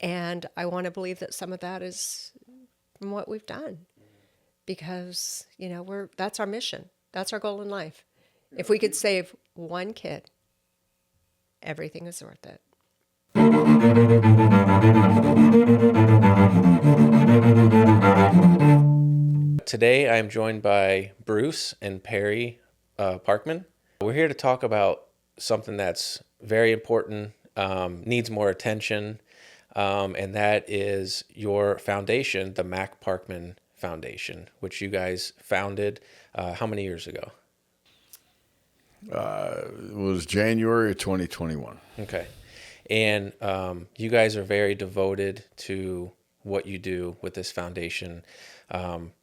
And I want to believe that some of that is from what we've done, because, that's our mission. That's our goal in life. If we could save one kid, everything is worth it. Today I'm joined by Bruce and Perri Parkman. We're here to talk about something that's very important, needs more attention, and that is your foundation, the Mac Parkman Foundation, which you guys founded how many years ago? It was January of 2021. Okay. And you guys are very devoted to what you do with this foundation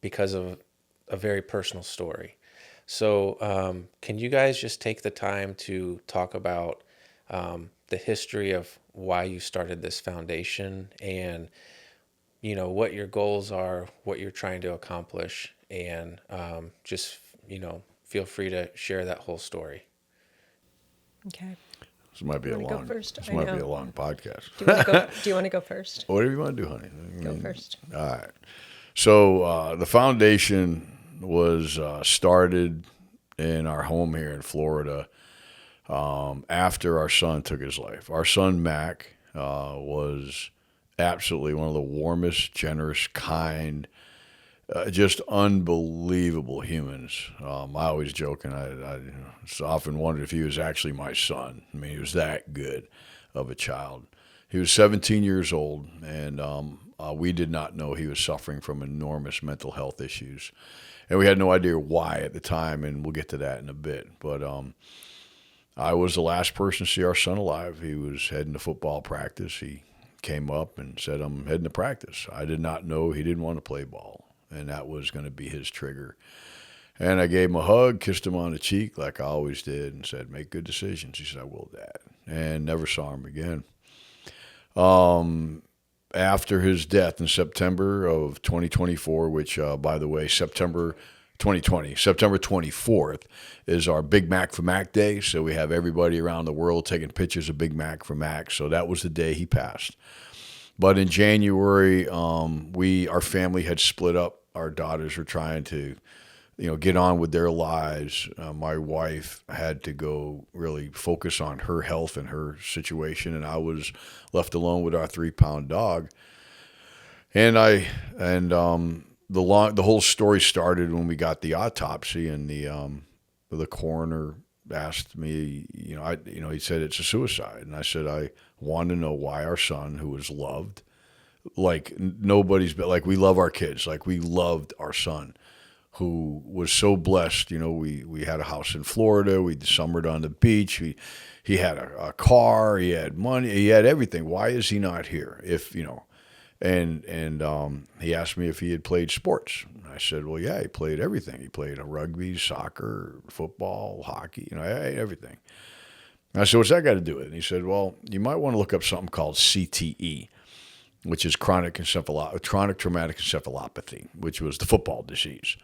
because of a very personal story. So can you guys just take the time to talk about the history of why you started this foundation and, what your goals are, what you're trying to accomplish, and just, feel free to share that whole story. Okay. This might be a long. This might be a long podcast. Do you want to go first? Whatever you want to do, honey. Go first. All right. So the foundation was started in our home here in Florida after our son took his life. Our son Mac was absolutely one of the warmest, generous, kind, just unbelievable humans. I always joke, and I often wondered if he was actually my son. I mean, he was that good of a child. He was 17 years old, and we did not know he was suffering from enormous mental health issues. And we had no idea why at the time, and we'll get to that in a bit. But I was the last person to see our son alive. He was heading to football practice. He came up and said, "I'm heading to practice." I did not know he didn't want to play ball, and that was going to be his trigger. And I gave him a hug, kissed him on the cheek like I always did, and said, "Make good decisions." He said, "I will, Dad," and never saw him again. After his death in September of 2024, which, by the way, September 2020, September 24th is our Big Mac for Mac Day. So we have everybody around the world taking pictures of Big Mac for Mac. So that was the day he passed. But in January, our family had split up. Our daughters were trying to, get on with their lives. My wife had to go really focus on her health and her situation, and I was left alone with our 3-pound dog. And the whole story started when we got the autopsy, and the coroner asked me, he said it's a suicide, and I said I want to know why our son, who was loved, like nobody's, like we love our kids, like we loved our son, who was so blessed. We had a house in Florida. We summered on the beach. He had a car. He had money. He had everything. Why is he not here? And he asked me if he had played sports. I said, well, yeah, he played everything. He played rugby, soccer, football, hockey, everything. And I said, what's that got to do with it? And he said, well, you might want to look up something called CTE, which is chronic traumatic encephalopathy, which was the football disease.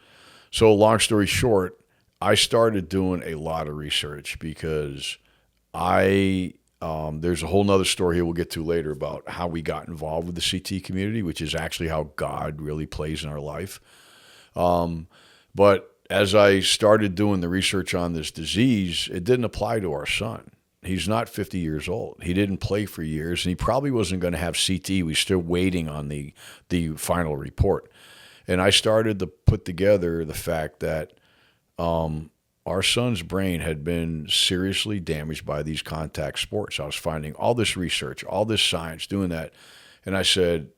So long story short, I started doing a lot of research because there's a whole nother story here we'll get to later about how we got involved with the CT community, which is actually how God really plays in our life. But as I started doing the research on this disease, it didn't apply to our son. He's not 50 years old. He didn't play for years, and he probably wasn't going to have CT. We're still waiting on the final report. And I started to put together the fact that our son's brain had been seriously damaged by these contact sports. I was finding all this research, all this science, doing that. And I said,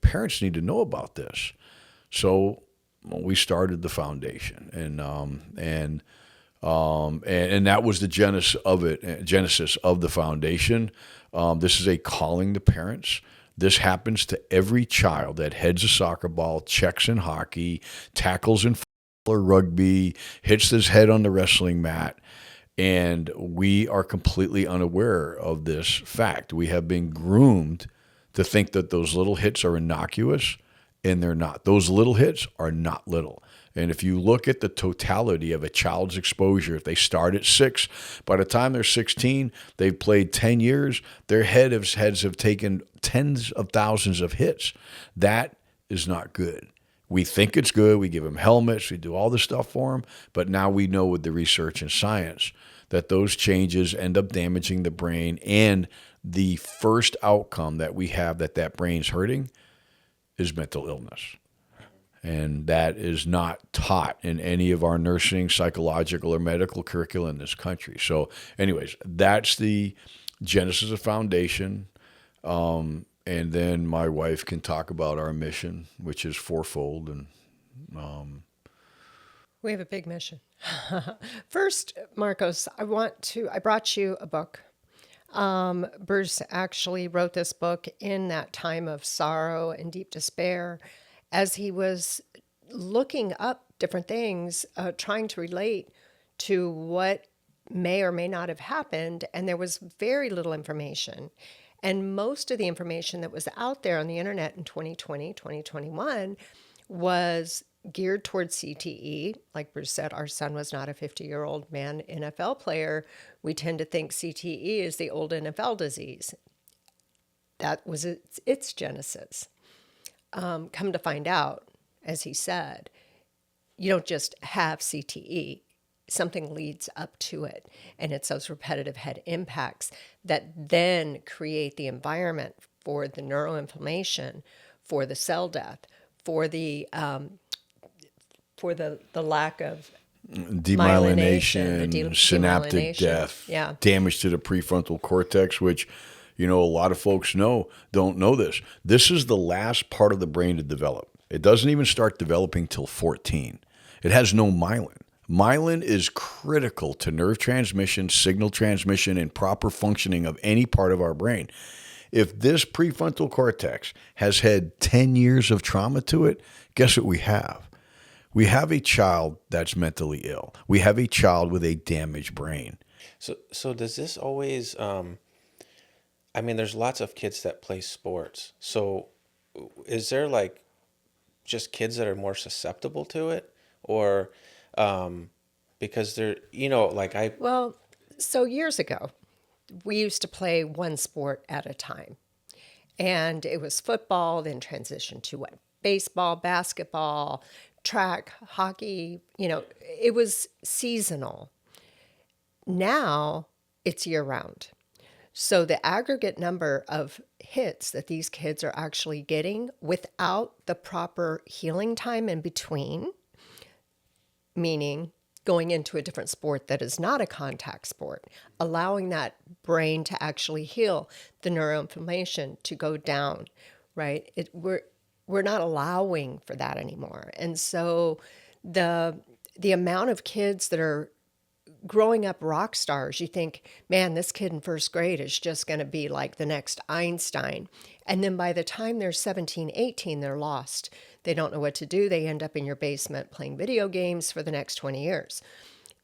parents need to know about this. So we started the foundation, and that was the genesis of the foundation. This is a calling to parents. This happens to every child that heads a soccer ball, checks in hockey, tackles in football or rugby, hits his head on the wrestling mat, and we are completely unaware of this fact. We have been groomed to think that those little hits are innocuous, and they're not. Those little hits are not little. And if you look at the totality of a child's exposure, if they start at 6, by the time they're 16, they've played 10 years, their heads have taken tens of thousands of hits. That is not good. We think it's good. We give them helmets. We do all this stuff for them. But now we know with the research and science that those changes end up damaging the brain. And the first outcome that we have that brain's hurting is mental illness. And that is not taught in any of our nursing, psychological, or medical curricula in this country. So anyways, that's the genesis of Foundation. And then my wife can talk about our mission, which is fourfold. And we have a big mission. First, Marcos, I brought you a book. Bruce actually wrote this book in that time of sorrow and deep despair as he was looking up different things, trying to relate to what may or may not have happened. And there was very little information. And most of the information that was out there on the internet in 2020, 2021 was geared towards CTE. Like Bruce said, our son was not a 50-year-old man NFL player. We tend to think CTE is the old NFL disease. That was its genesis. Come to find out, as he said, you don't just have CTE. Something leads up to it. And it's those repetitive head impacts that then create the environment for the neuroinflammation, for the cell death, for the lack of demyelination, synaptic death, damage to the prefrontal cortex, which, a lot of folks don't know this. This is the last part of the brain to develop. It doesn't even start developing till 14. It has no myelin. Myelin is critical to nerve transmission, signal transmission, and proper functioning of any part of our brain. If this prefrontal cortex has had 10 years of trauma to it, guess what we have? We have a child that's mentally ill. We have a child with a damaged brain. So does this always, there's lots of kids that play sports. So is there just kids that are more susceptible to it? Or because they're, Well, so years ago, we used to play one sport at a time. And it was football, then transitioned to baseball, basketball, track, hockey, it was seasonal. Now it's year round. So the aggregate number of hits that these kids are actually getting without the proper healing time in between, meaning going into a different sport that is not a contact sport, allowing that brain to actually heal, the neuroinflammation to go down, right? We're not allowing for that anymore. And so the amount of kids that are growing up rock stars, you think, man, this kid in first grade is just going to be like the next Einstein. And then by the time they're 17, 18, they're lost. They don't know what to do. They end up in your basement playing video games for the next 20 years.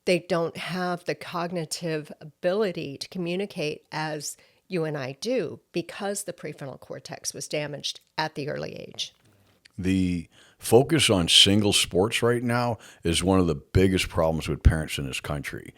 They don't have the cognitive ability to communicate as you and I do because the prefrontal cortex was damaged at the early age. The focus on single sports right now is one of the biggest problems with parents in this country.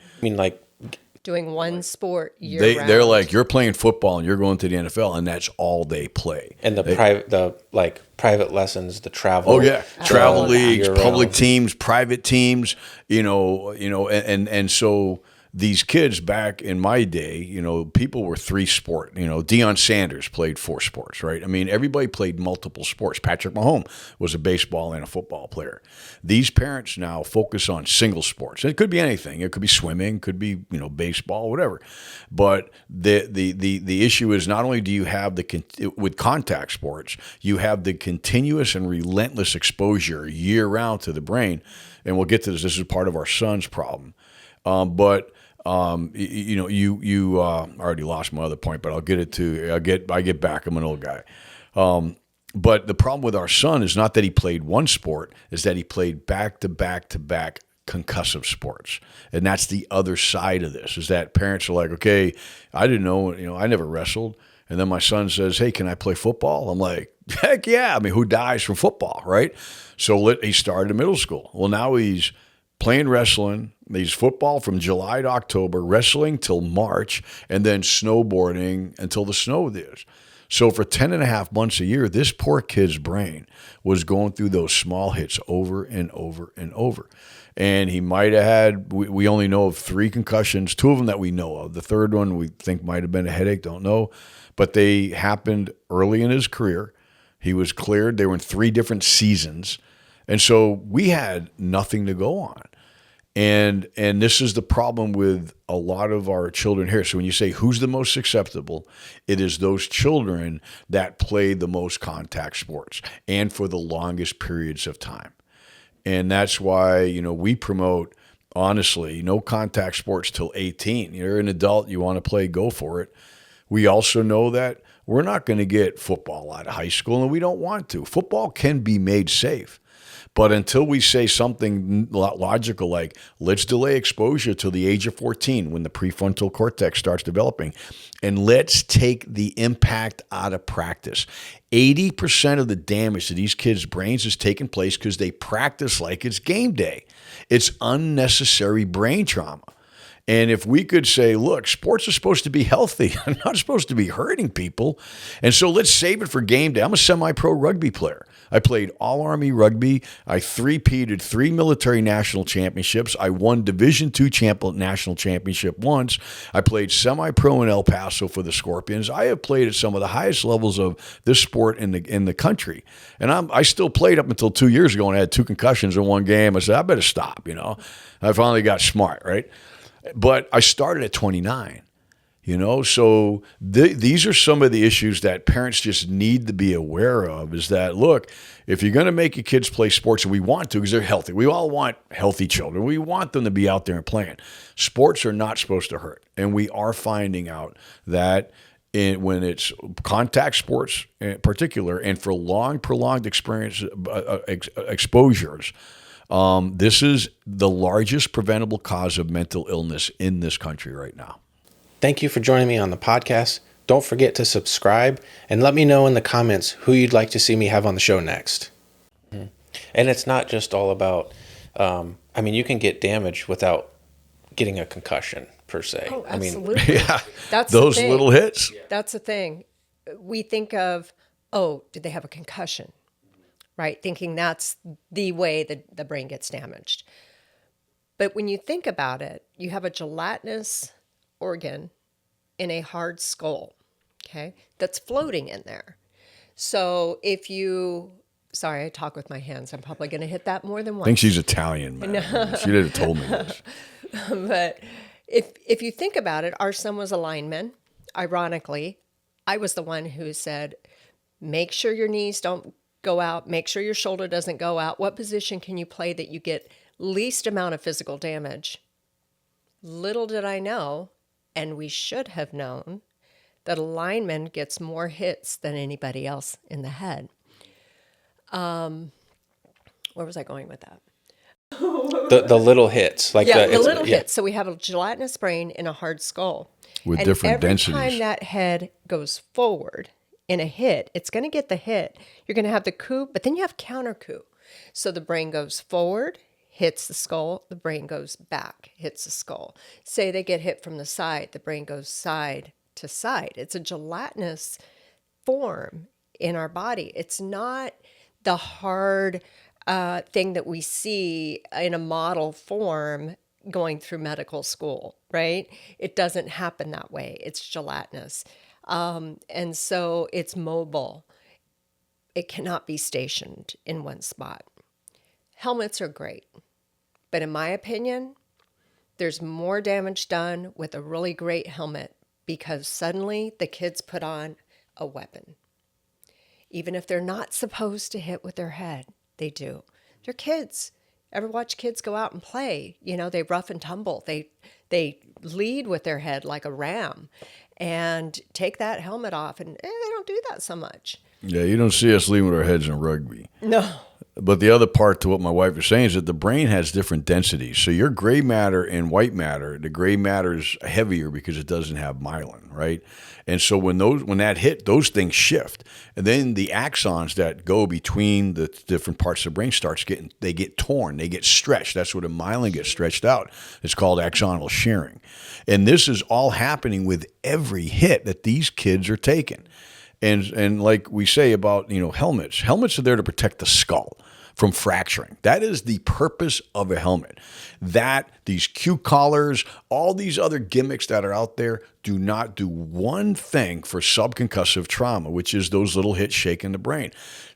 Doing one sport year round. They're like, you're playing football and you're going to the NFL, and that's all they play. And private lessons, the travel. Oh yeah, travel leagues, public teams, private teams. And so these kids back in my day, people were 3 sport. Deion Sanders played 4 sports, right? Everybody played multiple sports. Patrick Mahomes was a baseball and a football player. These parents now focus on single sports. It could be anything. It could be swimming, could be, baseball, whatever. But the issue is not only do you have with contact sports, you have the continuous and relentless exposure year round to the brain. And we'll get to this. This is part of our son's problem. You already lost my other point, but I'll get it to. I get back. I'm an old guy. But the problem with our son is not that he played one sport, is that he played back to back to back concussive sports. And that's the other side of this, is that parents are like, okay, I didn't know, I never wrestled. And then my son says, hey, can I play football? I'm like, heck yeah. I mean, who dies from football, right? So he started in middle school. Well, now he's playing wrestling. He's football from July to October, wrestling till March, and then snowboarding until the snow is. So for 10 and a half months a year, this poor kid's brain was going through those small hits over and over and over. And he might have had, we only know of 3 concussions, 2 of them that we know of. The third one we think might have been a headache, don't know. But they happened early in his career. He was cleared. They were in 3 different seasons. And so we had nothing to go on. And this is the problem with a lot of our children here. So when you say who's the most susceptible, it is those children that play the most contact sports and for the longest periods of time. And that's why, we promote, honestly, no contact sports till 18. You're an adult, you want to play, go for it. We also know that we're not going to get football out of high school, and we don't want to. Football can be made safe. But until we say something logical like, let's delay exposure till the age of 14 when the prefrontal cortex starts developing, and let's take the impact out of practice. 80% of the damage to these kids' brains is taking place because they practice like it's game day. It's unnecessary brain trauma. And if we could say, look, sports are supposed to be healthy. I'm not supposed to be hurting people. And so let's save it for game day. I'm a semi-pro rugby player. I played all-Army rugby. I three-peated 3 military national championships. I won Division II national championship once. I played semi-pro in El Paso for the Scorpions. I have played at some of the highest levels of this sport in the country. And I still played up until 2 years ago and I had 2 concussions in one game. I said, I better stop, I finally got smart, right? But I started at 29, so these are some of the issues that parents just need to be aware of is that, look, if you're going to make your kids play sports, and we want to because they're healthy, we all want healthy children. We want them to be out there and playing. Sports are not supposed to hurt. And we are finding out that when it's contact sports in particular and for prolonged exposures, this is the largest preventable cause of mental illness in this country right now. Thank you for joining me on the podcast. Don't forget to subscribe and let me know in the comments who you'd like to see me have on the show next. And it's not just all about, you can get damage without getting a concussion per se. Oh, absolutely. Yeah, that's those little hits. That's the thing. We think of, did they have a concussion? Right? Thinking that's the way that the brain gets damaged. But when you think about it, you have a gelatinous organ in a hard skull, okay, that's floating in there. So sorry, I talk with my hands. I'm probably going to hit that more than once. I think she's Italian, man. She did have told me this. But if you think about it, our son was a lineman. Ironically, I was the one who said, make sure your knees don't go out, make sure your shoulder doesn't go out. What position can you play that you get least amount of physical damage? Little did I know, and we should have known, that a lineman gets more hits than anybody else in the head. Where was I going with that? The little hits. The little hits. So we have a gelatinous brain in a hard skull. With different densities. Every time that head goes forward in a hit, it's going to get the hit. You're going to have the coup, but then you have counter coup. So the brain goes forward, hits the skull, the brain goes back, hits the skull. Say they get hit from the side, the brain goes side to side. It's a gelatinous form in our body. It's not the hard thing that we see in a model form going through medical school, right? It doesn't happen that way. It's gelatinous. And so it's mobile. It cannot be stationed in one spot. Helmets are great, but in my opinion, there's more damage done with a really great helmet because suddenly the kids put on a weapon. Even if they're not supposed to hit with their head, they do. They're kids. Ever watch kids go out and play? They rough and tumble. They lead with their head like a ram and take that helmet off, and they don't do that so much. Yeah, you don't see us leaving with our heads in rugby. No. But the other part to what my wife was saying is that the brain has different densities. So your gray matter and white matter, the gray matter is heavier because it doesn't have myelin, right? And so when that hit, those things shift. And then the axons that go between the different parts of the brain they get torn, they get stretched. That's where the myelin gets stretched out. It's called axonal shearing. And this is all happening with every hit that these kids are taking. And like we say about, helmets are there to protect the skull from fracturing. That is the purpose of a helmet. These Q collars, all these other gimmicks that are out there do not do one thing for subconcussive trauma, which is those little hits shaking the brain.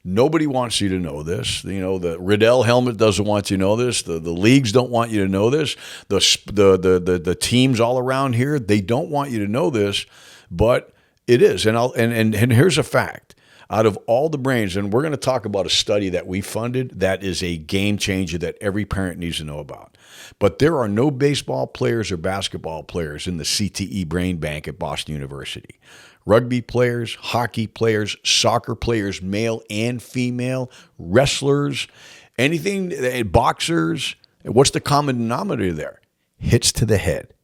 Nobody wants you to know this. The Riddell helmet doesn't want you to know this. The leagues don't want you to know this. The teams all around here, they don't want you to know this, but it is. And here's a fact. Out of all the brains, and we're going to talk about a study that we funded that is a game changer that every parent needs to know about. But there are no baseball players or basketball players in the CTE brain bank at Boston University. Rugby players, hockey players, soccer players, male and female, wrestlers, anything, boxers. What's the common denominator there? Hits to the head,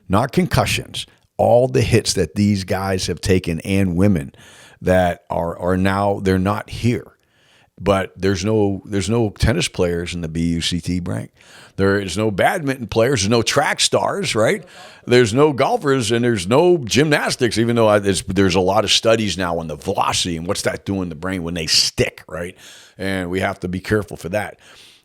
not concussions. All the hits that these guys have taken and women that are now, they're not here. But there's no tennis players in the BUCT rank. There is no badminton players. There's no track stars, right? There's no golfers, and there's no gymnastics, even though there's a lot of studies now on the velocity and what's that doing in the brain when they stick, right? And we have to be careful for that.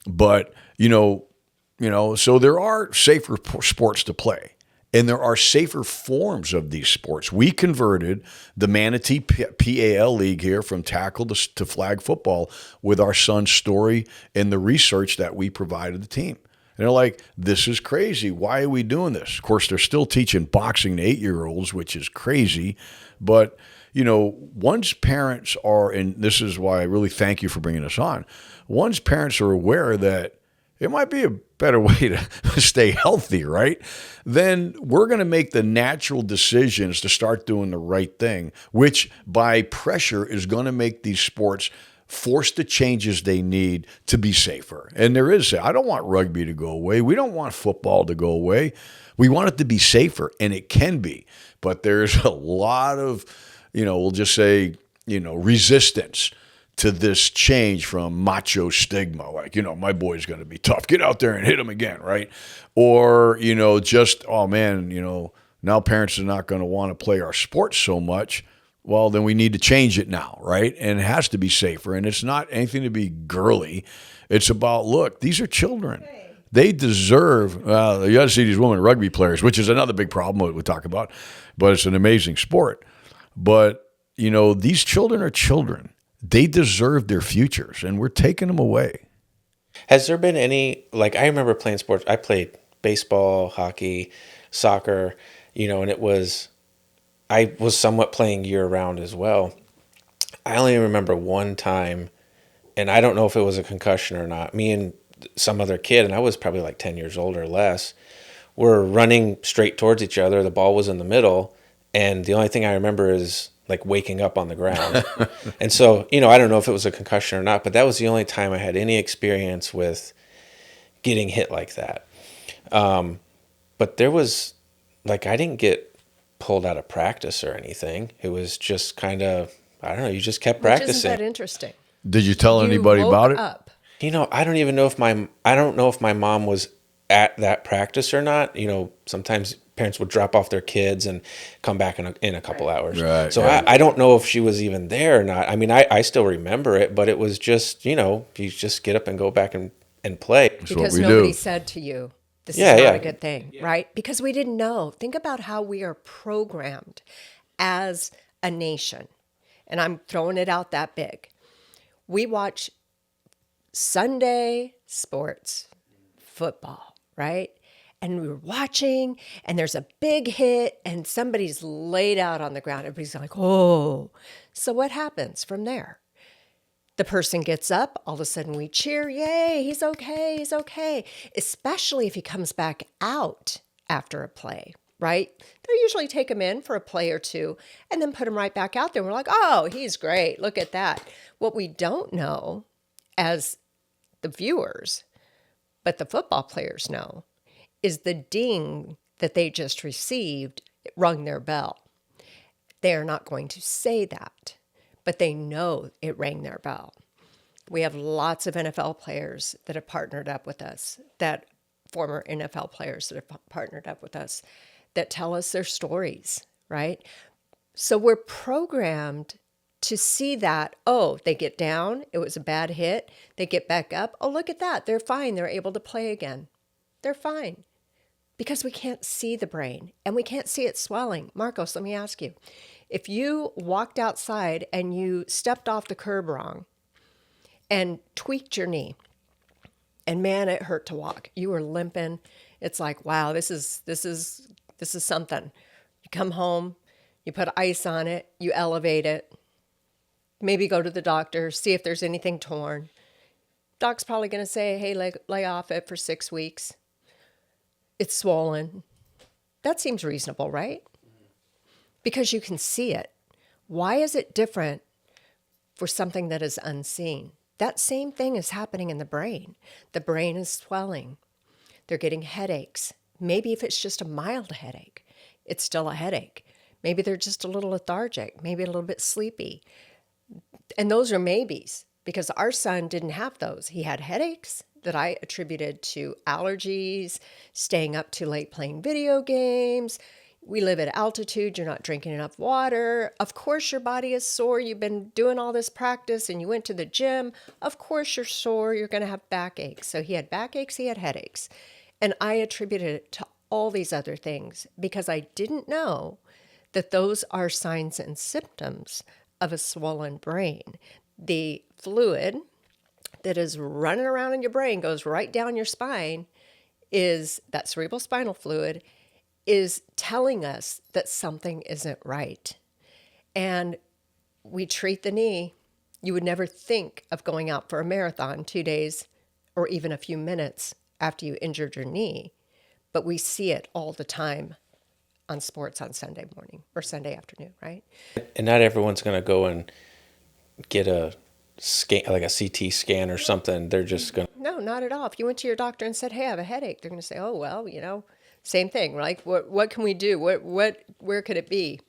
But, so there are safer sports to play. And there are safer forms of these sports. We converted the Manatee PAL League here from tackle to flag football with our son's story and the research that we provided the team. And they're like, this is crazy. Why are we doing this? Of course, they're still teaching boxing to 8-year-olds, which is crazy. But, once parents are, and this is why I really thank you for bringing us on, once parents are aware that it might be a better way to stay healthy, right? Then we're going to make the natural decisions to start doing the right thing, which by pressure is going to make these sports force the changes they need to be safer. And I don't want rugby to go away. We don't want football to go away. We want it to be safer, and it can be. But there's a lot of, we'll just say, resistance to this change from macho stigma, like, my boy's going to be tough. Get out there and hit him again, right? Or, just, oh man, now parents are not going to want to play our sports so much. Well, then we need to change it now, right? And it has to be safer. And it's not anything to be girly. It's about, look, these are children. They deserve, you got to see these women rugby players, which is another big problem we talk about, but it's an amazing sport. But, these children are children. They deserve their futures, and we're taking them away. Has there been any, I remember playing sports. I played baseball, hockey, soccer, and I was somewhat playing year round as well. I only remember one time, and I don't know if it was a concussion or not. Me and some other kid, and I was probably 10 years old or less, were running straight towards each other. The ball was in the middle, and the only thing I remember is waking up on the ground. And so, I don't know if it was a concussion or not, but that was the only time I had any experience with getting hit like that. But there was, I didn't get pulled out of practice or anything. It was just kind of, I don't know, you just kept practicing. Isn't that interesting? Did you tell anybody about it? Up. I don't even know if I don't know if my mom was at that practice or not. Sometimes parents would drop off their kids and come back in a couple hours. Right, so right. I don't know if she was even there or not. I mean, I still remember it, but it was just, you just get up and go back and play. Because nobody said to you, this is not a good thing, right? Because we didn't know. Think about how we are programmed as a nation. And I'm throwing it out that big. We watch Sunday sports, football, right? And we were watching, and there's a big hit, and somebody's laid out on the ground. Everybody's like, oh. So what happens from there? The person gets up. All of a sudden, we cheer. Yay, he's okay, he's okay. Especially if he comes back out after a play, right? They'll usually take him in for a play or two and then put him right back out there. We're like, oh, he's great. Look at that. What we don't know as the viewers, but the football players know, is the ding that they just received rung their bell. They are not going to say that, but they know it rang their bell. We have lots of NFL players that have partnered up with us, that former NFL players that have partnered up with us, that tell us their stories, right? So we're programmed to see that, oh, they get down, it was a bad hit, they get back up, oh, look at that, they're fine, they're able to play again. They're fine. Because we can't see the brain and we can't see it swelling. Marcos, let me ask you, if you walked outside and you stepped off the curb wrong and tweaked your knee, and man, it hurt to walk. You were limping. It's like, wow, this is something. You come home, you put ice on it, you elevate it, maybe go to the doctor, see if there's anything torn. Doc's probably going to say, hey, lay off it for 6 weeks. It's swollen. That seems reasonable, right? Because you can see it. Why is it different for something that is unseen? That same thing is happening in the brain. The brain is swelling. They're getting headaches. Maybe if it's just a mild headache, it's still a headache. Maybe they're just a little lethargic, maybe a little bit sleepy. And those are maybes, because our son didn't have those. He had headaches that I attributed to allergies, staying up too late playing video games. We live at altitude, you're not drinking enough water. Of course your body is sore. You've been doing all this practice and you went to the gym. Of course you're sore, you're gonna have backaches. So he had backaches, he had headaches. And I attributed it to all these other things because I didn't know that those are signs and symptoms of a swollen brain. The fluid that is running around in your brain, goes right down your spine, is that cerebral spinal fluid, is telling us that something isn't right. And we treat the knee. You would never think of going out for a marathon 2 days or even a few minutes after you injured your knee, but we see it all the time on sports on Sunday morning or Sunday afternoon, right? And not everyone's going to go and get a scan, like a CT scan or something. They're just going to. No, not at all. If you went to your doctor and said, hey, I have a headache, they're going to say, oh, well, same thing. Like, what can we do? Where could it be?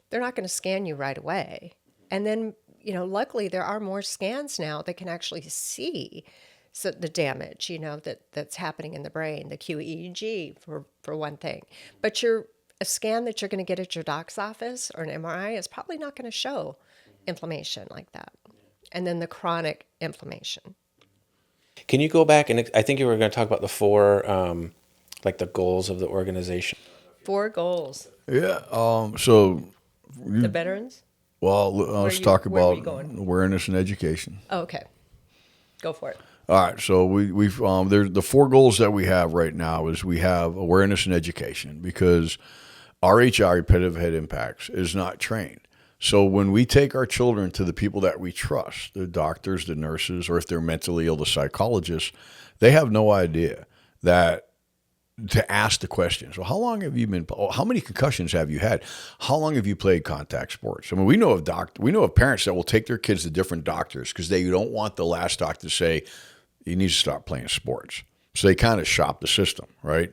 They're not going to scan you right away. And then, luckily there are more scans now that can actually see the damage, that's happening in the brain, the QEEG for one thing. But a scan that you're going to get at your doc's office or an MRI is probably not going to show inflammation like that. And then the chronic inflammation. Can you go back and I think you were going to talk about the 4, like the goals of the organization. 4 goals. Yeah. So The veterans? well, let's talk where were about you going? awareness and education. Oh, okay. Go for it. All right, so we've there's the 4 goals that we have right now is we have awareness and education because RHI, repetitive head impacts, is not trained. So when we take our children to the people that we trust, the doctors, the nurses, or if they're mentally ill, the psychologists, they have no idea that to ask the questions. Well, how long have you been? How many concussions have you had? How long have you played contact sports? I mean, we know of parents that will take their kids to different doctors because they don't want the last doctor to say you need to stop playing sports. So they kind of shop the system, right?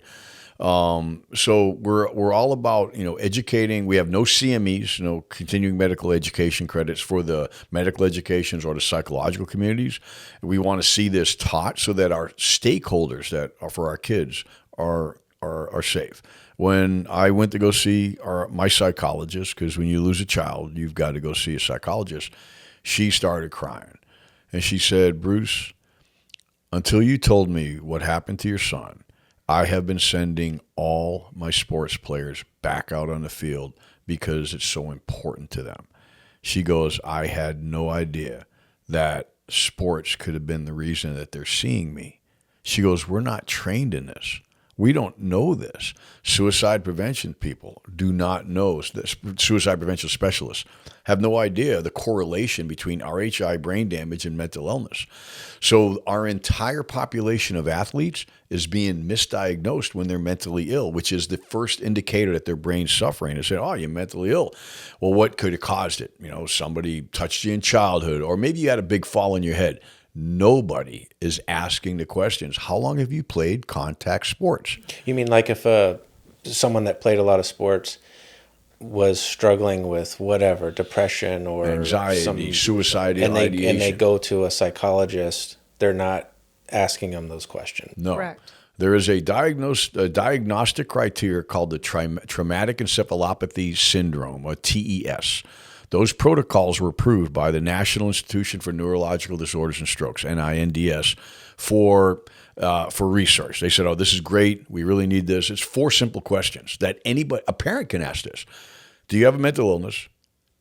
So we're all about educating. We have no CMEs, no continuing medical education credits for the medical educations or the psychological communities. We want to see this taught so that our stakeholders that are for our kids are safe. When I went to go see my psychologist, because when you lose a child, you've got to go see a psychologist, she started crying. And she said, Bruce, until you told me what happened to your son, I have been sending all my sports players back out on the field because it's so important to them. She goes, I had no idea that sports could have been the reason that they're seeing me. She goes, we're not trained in this. We don't know this. Suicide prevention people do not know this. Suicide prevention specialists have no idea the correlation between RHI, brain damage, and mental illness. So our entire population of athletes is being misdiagnosed when they're mentally ill, which is the first indicator that their brain's suffering. They say, oh, you're mentally ill. Well, what could have caused it? Somebody touched you in childhood, or maybe you had a big fall on your head. Nobody is asking the questions. How long have you played contact sports? You mean like if someone that played a lot of sports was struggling with whatever, depression or anxiety, suicidal ideation, and they go to a psychologist, they're not asking them those questions. No. Correct. There is a diagnostic criteria called the traumatic encephalopathy syndrome, or TES. Those protocols were approved by the National Institution for Neurological Disorders and Strokes, NINDS, for research. They said, oh, this is great. We really need this. It's 4 simple questions that a parent can ask this. Do you have a mental illness?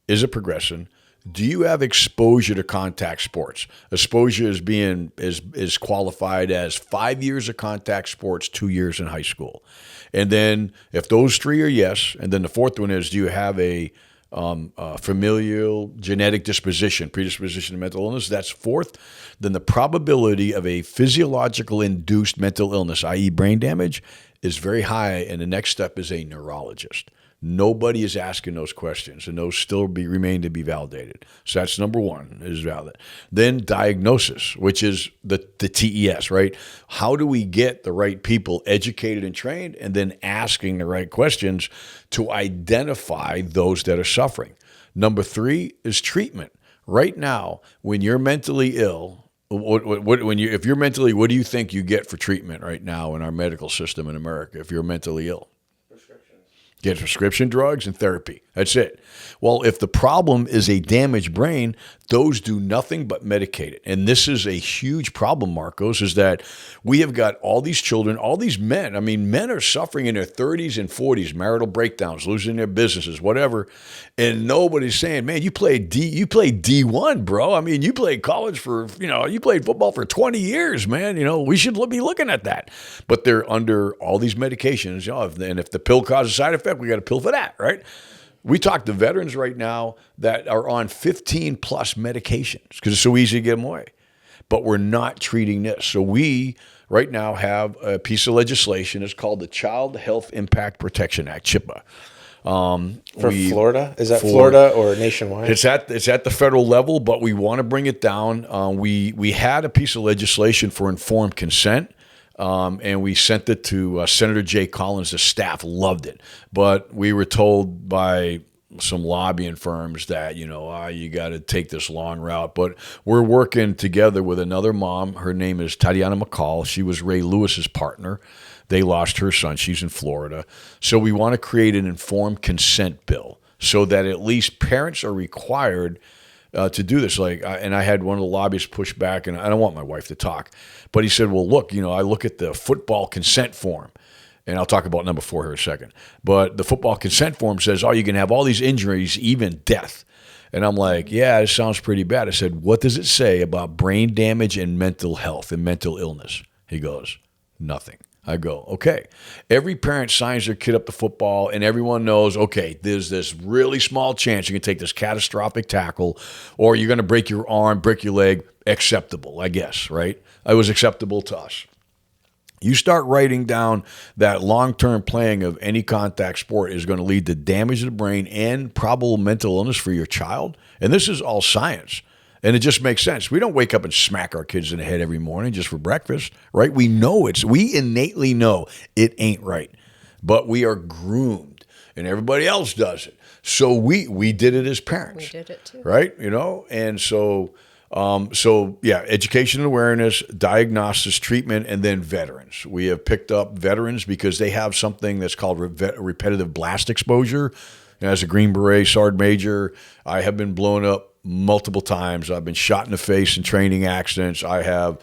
Is it progressing? Do you have exposure to contact sports? Exposure is qualified as 5 years of contact sports, 2 years in high school. And then if those 3 are yes, and then the 4th one is, do you have a familial genetic predisposition to mental illness, that's 4th, then the probability of a physiological induced mental illness, i.e. brain damage, is very high, and the next step is a neurologist. Nobody is asking those questions, and those still remain to be validated. So that's number 1, is valid. Then diagnosis, which is the TES, right? How do we get the right people educated and trained, and then asking the right questions to identify those that are suffering? Number 3 is treatment. Right now, when you're mentally ill, if you're mentally, what do you think you get for treatment right now in our medical system in America if you're mentally ill? Get prescription drugs and therapy. That's it. Well, if the problem is a damaged brain, those do nothing but medicate it. And this is a huge problem, Marcos, is that we have got all these children, all these men. I mean, men are suffering in their 30s and 40s, marital breakdowns, losing their businesses, whatever. And nobody's saying, man, you played D1, bro. I mean, you played college you played football for 20 years, man. We should be looking at that. But they're under all these medications. And if the pill causes a side effect, we got a pill for that, right? We talk to veterans right now that are on 15 plus medications because it's so easy to get them away. But we're not treating this. So we right now have a piece of legislation. It's called the Child Health Impact Protection Act, CHIPA. For Florida? Is that Florida or nationwide? It's at the federal level, but we want to bring it down. We had a piece of legislation for informed consent. And we sent it to Senator Jay Collins. The staff loved it. But we were told by some lobbying firms that, you got to take this long route. But we're working together with another mom. Her name is Tatiana McCall. She was Ray Lewis's partner. They lost her son. She's in Florida. So we want to create an informed consent bill so that at least parents are required to do this. And I had one of the lobbyists push back, and I don't want my wife to talk, but he said, well, look, I look at the football consent form, and I'll talk about number 4 here in a second, but the football consent form says, oh, you can have all these injuries, even death. And I'm like, yeah, it sounds pretty bad. I said, what does it say about brain damage and mental health and mental illness? He goes, nothing. I go, okay. Every parent signs their kid up to football, and everyone knows, okay, there's this really small chance you can take this catastrophic tackle, or you're going to break your arm, break your leg. Acceptable, I guess, right? It was acceptable to us. You start writing down that long-term playing of any contact sport is going to lead to damage to the brain and probable mental illness for your child, and this is all science. And it just makes sense. We don't wake up and smack our kids in the head every morning just for breakfast, right? We innately know it ain't right, but we are groomed, and everybody else does it. So we did it as parents. We did it too. Right? And so education and awareness, diagnosis, treatment, and then veterans. We have picked up veterans because they have something that's called repetitive blast exposure. As a Green Beret Sergeant Major, I have been blown up multiple times. I've been shot in the face in training accidents. I have,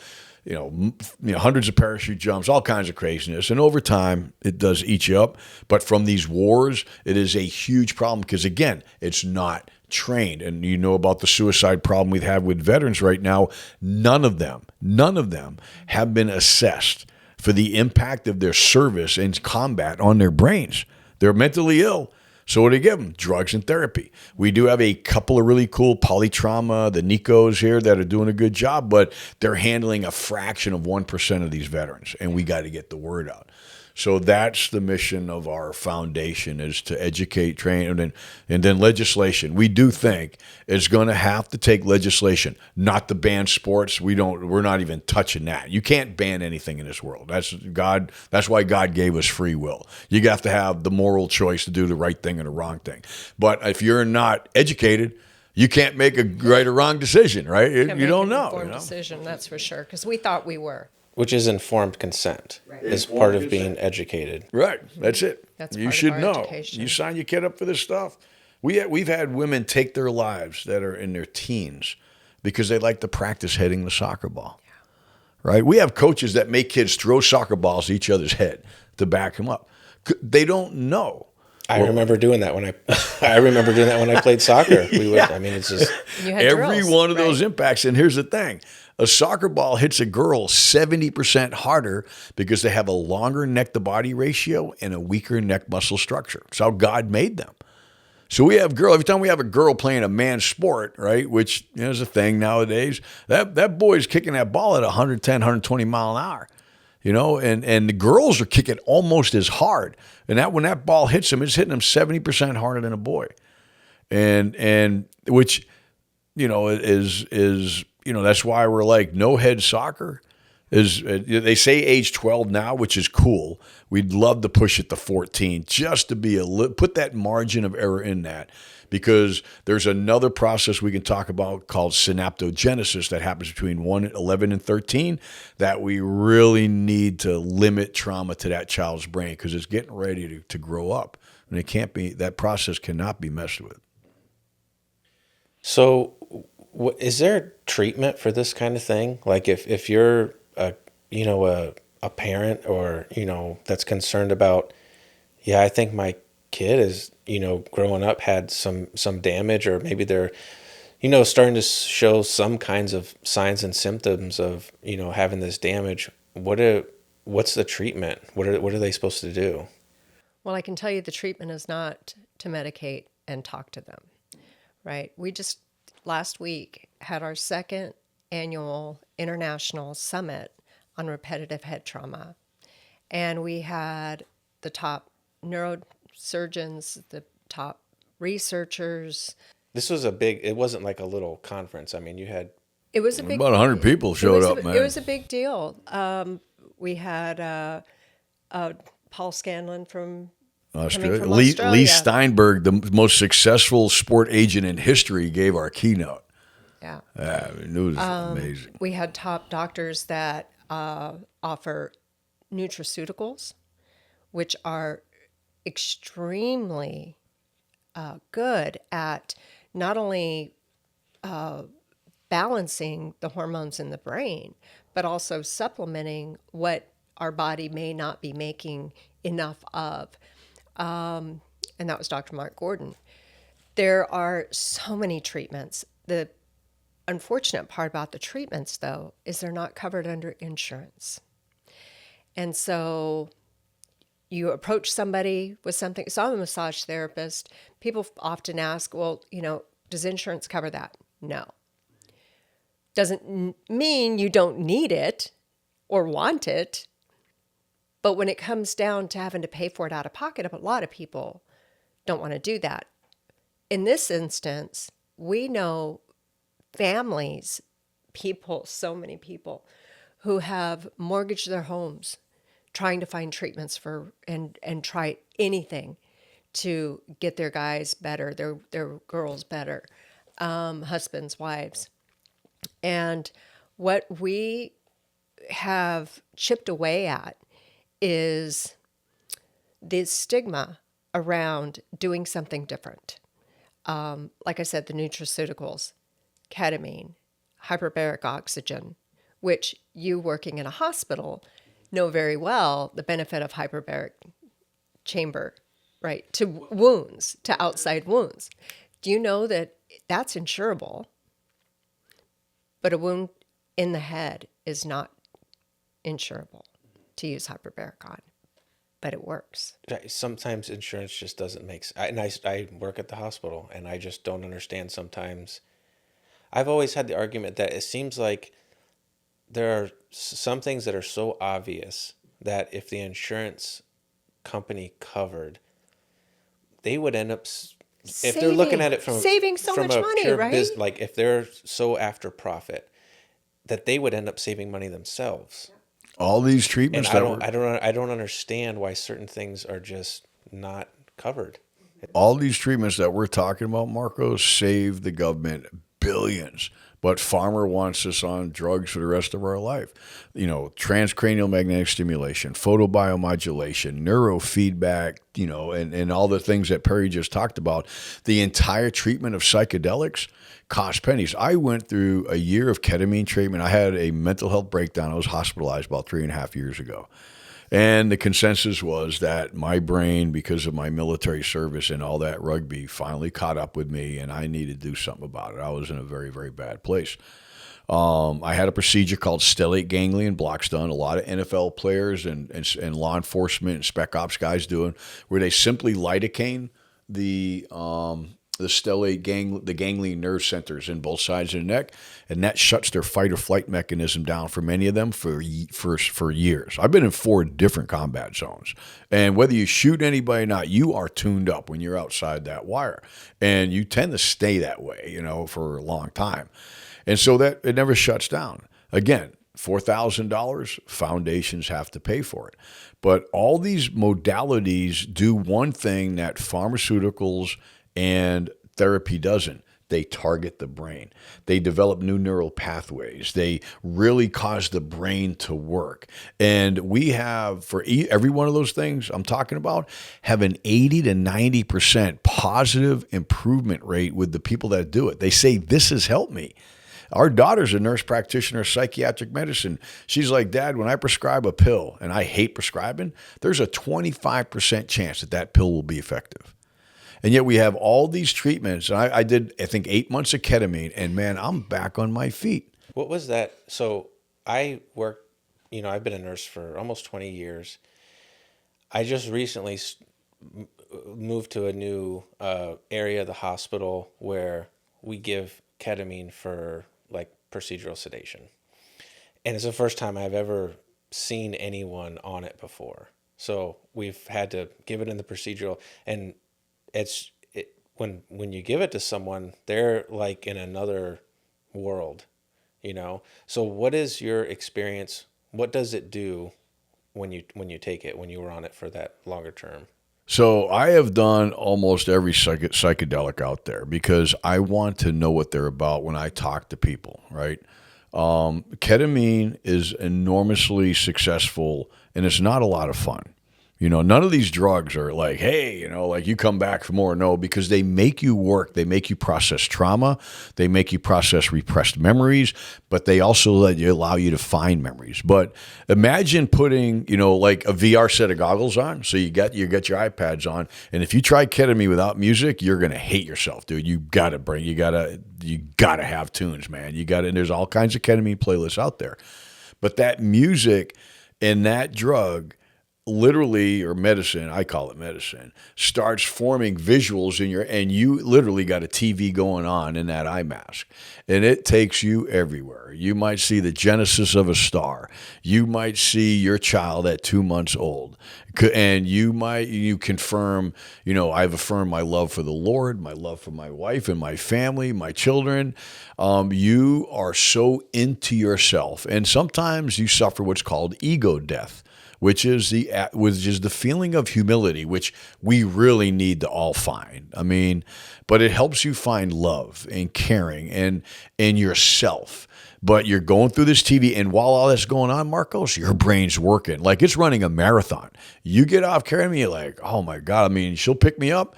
hundreds of parachute jumps, all kinds of craziness. And over time, it does eat you up. But from these wars, it is a huge problem because, again, it's not trained. And you know about the suicide problem we have with veterans right now. None of them have been assessed for the impact of their service and combat on their brains. They're mentally ill. So what do you give them? Drugs and therapy. We do have a couple of really cool polytrauma, the Nicos here, that are doing a good job, but they're handling a fraction of 1% of these veterans, and we got to get the word out. So that's the mission of our foundation, is to educate, train, and then legislation. We do think it's going to have to take legislation, not to ban sports. We're not even touching that. You can't ban anything in this world. That's why God gave us free will. You have to have the moral choice to do the right thing and the wrong thing. But if you're not educated, you can't make a right or wrong decision, right? You don't know. Informed decision, that's for sure, because we thought we were. Which is informed consent, is part of being educated. Right, that's it. That's you part should of our know. education. You sign your kid up for this stuff. We've had women take their lives that are in their teens because they like to practice hitting the soccer ball. Yeah. Right? We have coaches that make kids throw soccer balls at each other's head to back them up. They don't know. I remember doing that when I played soccer. We would. I mean, it's just every drills, one of those impacts. And here's the thing: a soccer ball hits a girl 70% harder because they have a longer neck to body ratio and a weaker neck muscle structure. It's how God made them. So every time we have a girl playing a man's sport, right, which is a thing nowadays, that boy's kicking that ball at 110, 120 mile an hour. And the girls are kicking almost as hard. And when that ball hits them, it's hitting them 70% harder than a boy. And which, is that's why we're like, no head soccer is, they say age 12 now, which is cool. We'd love to push it to 14 just to be put that margin of error in that. Because there's another process we can talk about called synaptogenesis that happens between 11 and 13 that we really need to limit trauma to that child's brain because it's getting ready to grow up. And that process cannot be messed with. So is there treatment for this kind of thing? Like if you're a parent or, that's concerned about, I think my kid is, growing up had some damage, or maybe they're, starting to show some kinds of signs and symptoms of, having this damage. What's the treatment? What are they supposed to do? Well, I can tell you the treatment is not to medicate and talk to them, right? We just last week had our second annual international summit on repetitive head trauma. And we had the top neurosurgeons, the top researchers. This was it wasn't like a little conference. I mean, It was about 100 people showed up, man. It was a big deal. We had Paul Scanlon from Australia. From Australia. Lee Steinberg, the most successful sport agent in history, gave our keynote. Yeah. It was amazing. We had top doctors that offer nutraceuticals, which are extremely good at not only balancing the hormones in the brain, but also supplementing what our body may not be making enough of. And that was Dr. Mark Gordon. There are so many treatments. The unfortunate part about the treatments, though, is they're not covered under insurance. And so you approach somebody with something. So I'm a massage therapist. People often ask, well, does insurance cover that? No. Doesn't mean you don't need it or want it. But when it comes down to having to pay for it out of pocket, a lot of people don't want to do that. In this instance, we know families, so many people who have mortgaged their homes trying to find treatments for and try anything to get their guys better, their girls better, husbands, wives. And what we have chipped away at is the stigma around doing something different. Like I said, the nutraceuticals, ketamine, hyperbaric oxygen, which you working in a hospital know very well the benefit of hyperbaric chamber, right, to wounds, to outside wounds. Do you know that that's insurable? But a wound in the head is not insurable. to use hyperbaricon, but it works. Sometimes insurance just doesn't make sense. And I work at the hospital, and I just don't understand sometimes. I've always had the argument that it seems like there are some things that are so obvious that if the insurance company covered, they would end up, if they're looking at it from saving so much a money, pure right? like if they're so after profit, that they would end up saving money themselves. All these And treatments I don't understand why certain things are just not covered. all these treatments that we're talking about, Marco, save the government billions. But Farmer wants us on drugs for the rest of our life. You know, transcranial magnetic stimulation, photobiomodulation, neurofeedback, you know, and all the things that Perri just talked about. The entire treatment of psychedelics cost pennies. I went through a year of ketamine treatment. I had a mental health breakdown. I was hospitalized about 3.5 years ago. And the consensus was that my brain, because of my military service and all that rugby, finally caught up with me, and I needed to do something about it. I was in a very, very bad place. I had a procedure called stellate ganglion blocks done. A lot of NFL players and law enforcement and spec ops guys doing, where they simply lidocaine the ganglion nerve centers in both sides of the neck, and that shuts their fight or flight mechanism down for many of them for years. I've been in 4 different combat zones, and whether you shoot anybody or not, you are tuned up when you're outside that wire, and you tend to stay that way, you know, for a long time, and so that it never shuts down. Again, $4,000, foundations have to pay for it. But all these modalities do one thing that pharmaceuticals and therapy doesn't. They target the brain. They develop new neural pathways. They really cause the brain to work. And we have, for every one of those things I'm talking about, have an 80 to 90% positive improvement rate with the people that do it. They say, this has helped me. Our daughter's a nurse practitioner of psychiatric medicine. She's like, Dad, when I prescribe a pill, and I hate prescribing, there's a 25% chance that that pill will be effective. And yet we have all these treatments. And I did, I think, 8 months of ketamine, and man, I'm back on my feet. What was that? So I work, you know, I've been a nurse for almost 20 years. I just recently moved to a new area of the hospital where we give ketamine for like procedural sedation. And it's the first time I've ever seen anyone on it before. So we've had to give it in the procedural, and when you give it to someone, they're like in another world, you know? So what is your experience? What does it do when you take it, when you were on it for that longer term? So I have done almost every psychedelic out there because I want to know what they're about when I talk to people, right? Ketamine is enormously successful, and it's not a lot of fun. You know, none of these drugs are like, hey, you know, like you come back for more. No, because they make you work. They make you process trauma. They make you process repressed memories, but they also allow you to find memories. But imagine putting, you know, like a VR set of goggles on. So you got your iPads on. And if you try ketamine without music, you're going to hate yourself, dude. You got to have tunes, man. And there's all kinds of ketamine playlists out there. But that music and that drug, literally, or medicine, I call it medicine, starts forming visuals and you literally got a TV going on in that eye mask, and it takes you everywhere. You might see the genesis of a star. You might see your child at 2 months old, and you confirm, you know, I've affirmed my love for the Lord, my love for my wife and my family, my children. You are so into yourself, and sometimes you suffer what's called ego death, which is the feeling of humility, which we really need to all find. I mean, but it helps you find love and caring and yourself. But you're going through this TV, and while all that's going on, Marcos, your brain's working like it's running a marathon. You get off ketamine, you're like, oh my God, I mean, she'll pick me up,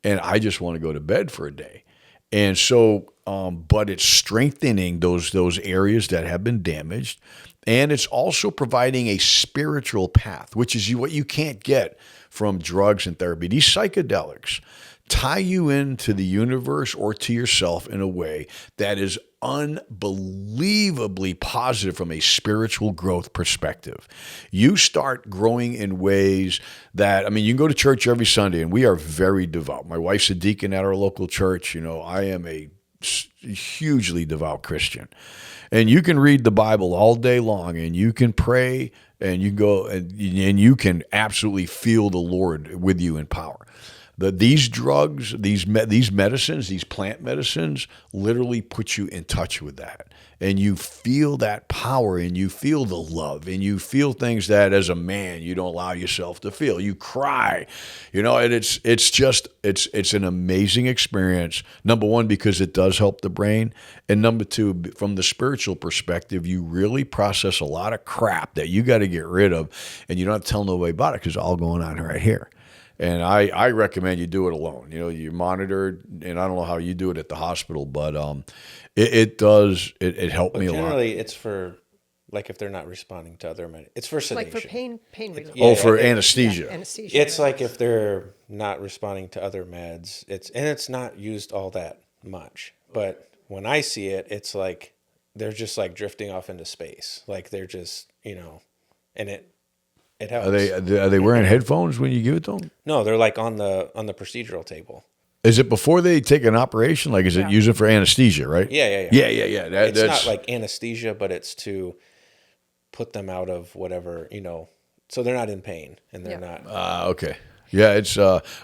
and I just want to go to bed for a day. And so, but it's strengthening those areas that have been damaged. And it's also providing a spiritual path, which is what you can't get from drugs and therapy. These psychedelics tie you into the universe or to yourself in a way that is unbelievably positive from a spiritual growth perspective. You start growing in ways that, I mean, you can go to church every Sunday, and we are very devout. My wife's a deacon at our local church. You know, I am a hugely devout Christian. And you can read the Bible all day long, and you can pray, and you go, and you can absolutely feel the Lord with you in power. These drugs, these medicines, these plant medicines literally put you in touch with that. And you feel that power, and you feel the love, and you feel things that as a man you don't allow yourself to feel. You cry, you know, and it's an amazing experience. Number one, because it does help the brain. And number two, from the spiritual perspective, you really process a lot of crap that you got to get rid of, and you don't have to tell nobody about it because it's all going on right here. And I recommend you do it alone. You know, you monitor, and I don't know how you do it at the hospital, but it helped me a lot. Generally, it's for, like, if they're not responding to other medicine. It's for sedation. Like for pain relief. For anesthesia. Yeah, anesthesia. It's like if they're not responding to other meds. It's not used all that much. But when I see it, it's like they're just like drifting off into space. Like they're just, you know, and it helps. Are they wearing headphones when you give it to them? No, they're like on the procedural table. Is it before they take an operation? Like, is it used for anesthesia, right? Yeah. It's not like anesthesia, but it's to put them out of whatever, you know, so they're not in pain and they're not. Okay. Yeah, it's.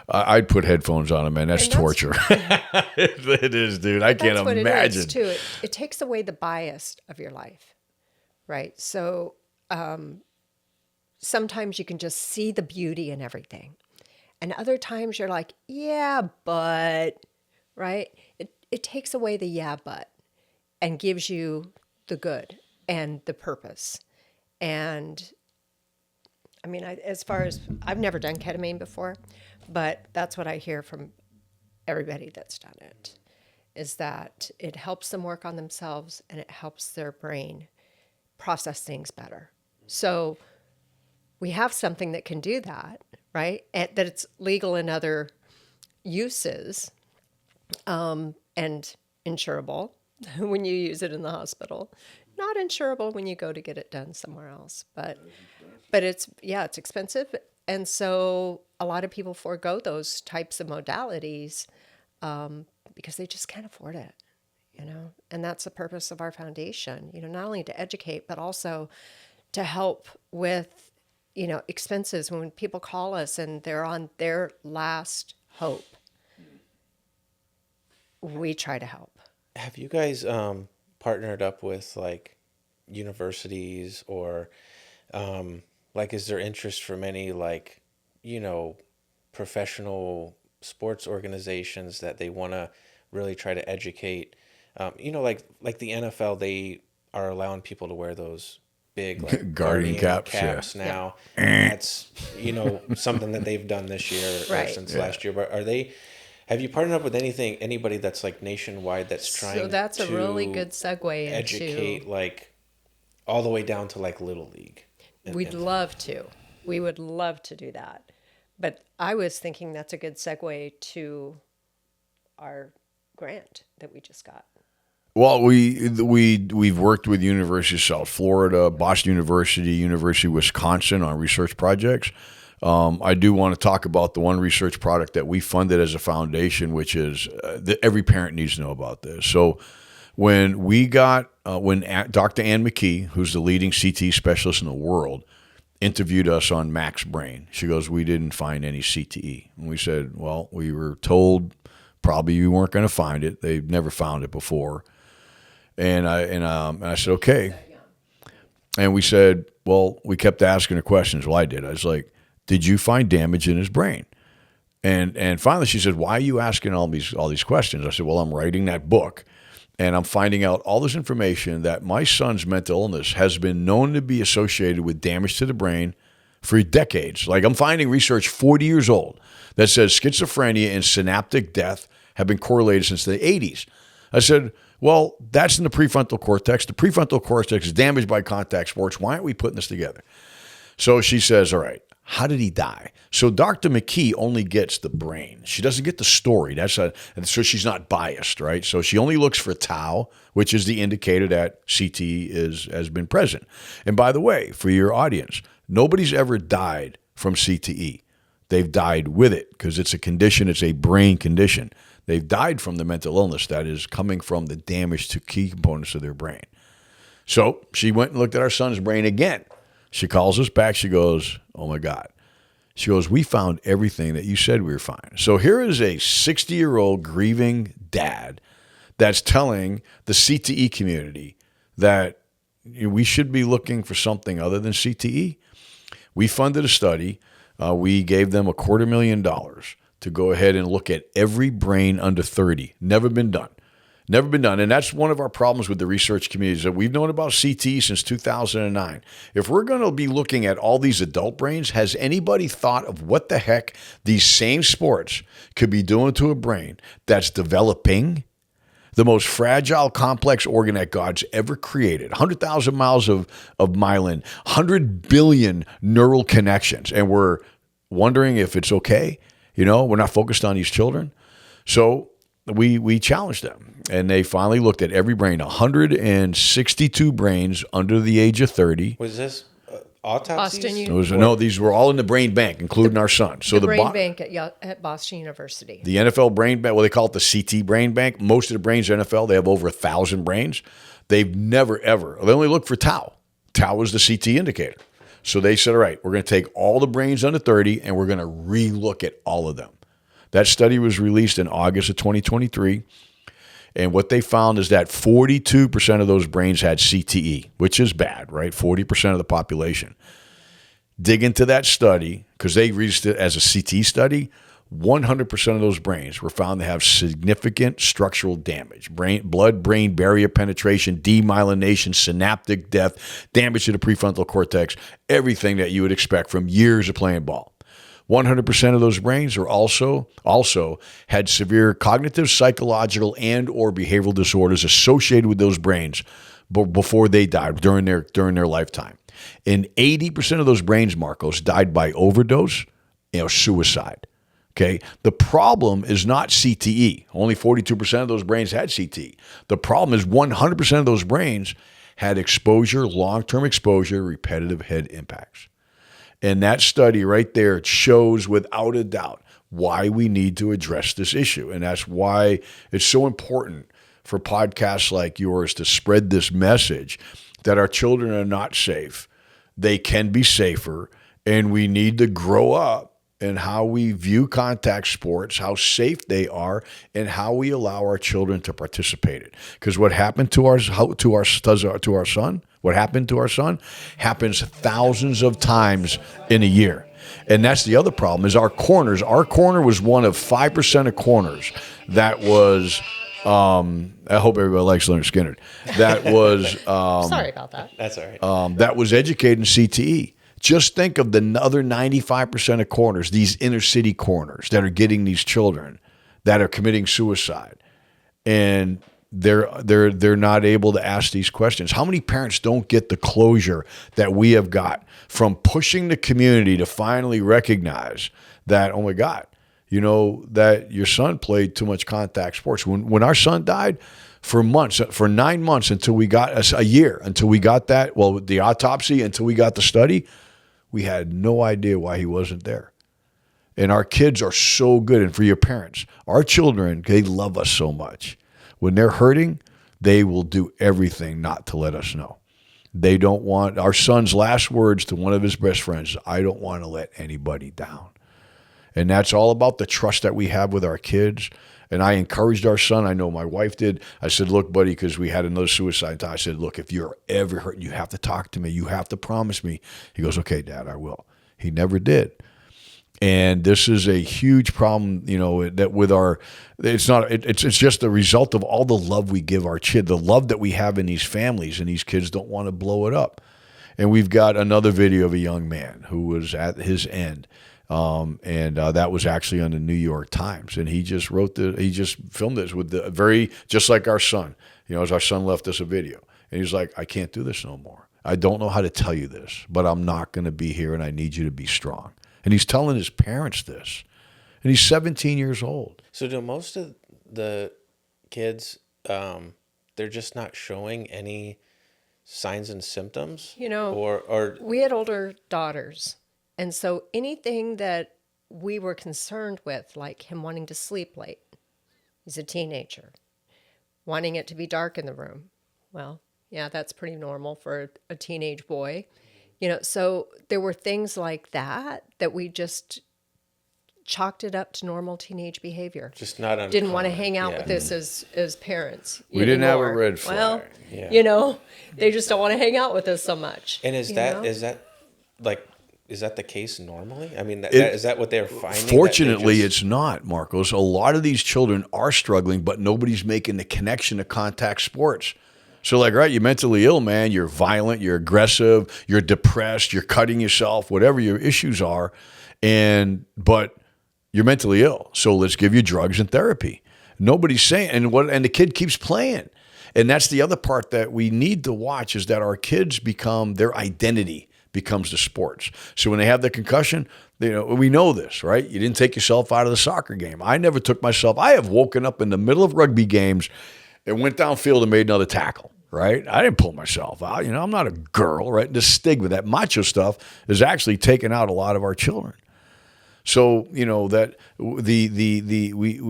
I'd put headphones on them, man. That's torture. It is, dude. I can't imagine. That's what it is, too. It takes away the bias of your life, right? So sometimes you can just see the beauty in everything. And other times you're like, yeah, but, right? It takes away the yeah, but, and gives you the good and the purpose. And I mean, as far as, I've never done ketamine before, but that's what I hear from everybody that's done it, is that it helps them work on themselves and it helps their brain process things better. So we have something that can do that, right? And that it's legal in other uses and insurable when you use it in the hospital. Not insurable when you go to get it done somewhere else. But it's expensive. And so a lot of people forego those types of modalities because they just can't afford it, you know? And that's the purpose of our foundation, you know, not only to educate, but also to help with, you know, expenses when people call us and they're on their last hope. We try to help. Have you guys partnered up with like universities or like is there interest from any like, you know, professional sports organizations that they want to really try to educate? You know, like the NFL, they are allowing people to wear those big like guardian caps now. Yeah. That's, you know, something that they've done this year or since last year. But have you partnered up with anybody that's like nationwide that's trying to So that's a really good segue into educate like all the way down to like Little League? We'd love to. We would love to do that. But I was thinking that's a good segue to our grant that we just got. Well, we've worked with University of South Florida, Boston University, University of Wisconsin on research projects. I do want to talk about the one research product that we funded as a foundation, which is every parent needs to know about this. So when Dr. Ann McKee, who's the leading CTE specialist in the world, interviewed us on Mac's brain, she goes, we didn't find any CTE. And we said, well, we were told probably you weren't going to find it. They've never found it before. And I said, okay. And we said, well, we kept asking her questions. Well, I did. I was like, did you find damage in his brain? And finally she said, why are you asking all these questions? I said, well, I'm writing that book and I'm finding out all this information that my son's mental illness has been known to be associated with damage to the brain for decades. Like I'm finding research 40 years old that says schizophrenia and synaptic death have been correlated since the 80s. I said, well, that's in the prefrontal cortex. The prefrontal cortex is damaged by contact sports. Why aren't we putting this together? So she says, all right, how did he die? So Dr. McKee only gets the brain. She doesn't get the story. And so she's not biased, right? So she only looks for tau, which is the indicator that CTE has been present. And by the way, for your audience, nobody's ever died from CTE. They've died with it because it's a condition. It's a brain condition. They've died from the mental illness that is coming from the damage to key components of their brain. So she went and looked at our son's brain again. She calls us back. She goes, oh, my God. She goes, we found everything that you said we were fine. So here is a 60-year-old grieving dad that's telling the CTE community that we should be looking for something other than CTE. We funded a study. We gave them $250,000 to go ahead and look at every brain under 30. Never been done. Never been done. And that's one of our problems with the research community is that we've known about CTE since 2009. If we're going to be looking at all these adult brains, has anybody thought of what the heck these same sports could be doing to a brain that's developing the most fragile, complex organ that God's ever created? 100,000 miles of myelin, 100 billion neural connections. And we're wondering if it's okay. We're not focused on these children. So we challenged them, and they finally looked at every brain, 162 brains under the age of 30. Was this autopsies? Boston No, these were all in the brain bank, including our son. So the brain bank at Boston University. The NFL brain bank, well, they call it the CT brain bank. Most of the brains in the NFL, they have over 1,000 brains. They've never, ever, they only look for tau. Tau is the CT indicator. So they said, all right, we're going to take all the brains under 30, and we're going to re-look at all of them. That study was released in August of 2023, and what they found is that 42% of those brains had CTE, which is bad, right? 40% of the population. Dig into that study, because they released it as a CT study, 100% of those brains were found to have significant structural damage. Blood-brain barrier penetration, demyelination, synaptic death, damage to the prefrontal cortex, everything that you would expect from years of playing ball. 100% of those brains are also had severe cognitive, psychological, and or behavioral disorders associated with those brains before they died during their lifetime. And 80% of those brains, Marcos, died by overdose or suicide. Okay, the problem is not CTE. Only 42% of those brains had CTE. The problem is 100% of those brains had exposure, long-term exposure, repetitive head impacts. And that study right there shows without a doubt why we need to address this issue. And that's why it's so important for podcasts like yours to spread this message that our children are not safe. They can be safer, and we need to grow up in how we view contact sports, how safe they are, and how we allow our children to participate in it. Because what happened to our son, what happened to our son happens thousands of times in a year. And that's the other problem is our corners. Our corner was one of 5% of corners that was, I hope everybody likes Leonard Skinner. That was, sorry about that. That's all right. that was educated in CTE. Just think of the other 95% of corners, these inner city corners that are getting these children that are committing suicide. And they're not able to ask these questions. How many parents don't get the closure that we have got from pushing the community to finally recognize that, oh my God, that your son played too much contact sports. When our son died, for 9 months until we got a year, until we got the autopsy, until we got the study, we had no idea why he wasn't there. And our kids are so good. And for your parents, our children, they love us so much. When they're hurting, they will do everything not to let us know. They don't want, our son's last words to one of his best friends, I don't want to let anybody down. And that's all about the trust that we have with our kids. And I encouraged our son. I know my wife did. I said, look, buddy, because we had another suicide. I said, look, if you're ever hurt, you have to talk to me. You have to promise me. He goes, okay, Dad, I will. He never did. And this is a huge problem, that with it's just the result of all the love we give our kids, the love that we have in these families, and these kids don't want to blow it up. And we've got another video of a young man who was at his end. And that was actually on the New York Times. And he just filmed this with just like our son, as our son left us a video. And he's like, I can't do this no more. I don't know how to tell you this, but I'm not going to be here, and I need you to be strong. And he's telling his parents this. And he's 17 years old. So do most of the kids, they're just not showing any signs and symptoms? Or we had older daughters. And so anything that we were concerned with, like him wanting to sleep late, he's a teenager, wanting it to be dark in the room. Well, yeah, that's pretty normal for a teenage boy. So there were things like that we just chalked it up to normal teenage behavior. just not uncommon. Didn't want to hang out Yeah. with this as parents. We didn't have a anymore. red flag. Well, Yeah. they just don't want to hang out with us so much. And is that the case normally? I mean, is that what they're finding? Fortunately, it's not, Marcos. A lot of these children are struggling, but nobody's making the connection to contact sports. So like, right, you're mentally ill, man. You're violent, you're aggressive, you're depressed, you're cutting yourself, whatever your issues are. But you're mentally ill. So let's give you drugs and therapy. Nobody's saying, and the kid keeps playing. And that's the other part that we need to watch, is that our kids their identity becomes the sports. So when they have the concussion, we know this, right? You didn't take yourself out of the soccer game. I never took myself. I have woken up in the middle of rugby games and went downfield and made another tackle, right? I didn't pull myself out. I'm not a girl, right? The stigma, that macho stuff, is actually taking out a lot of our children. So, that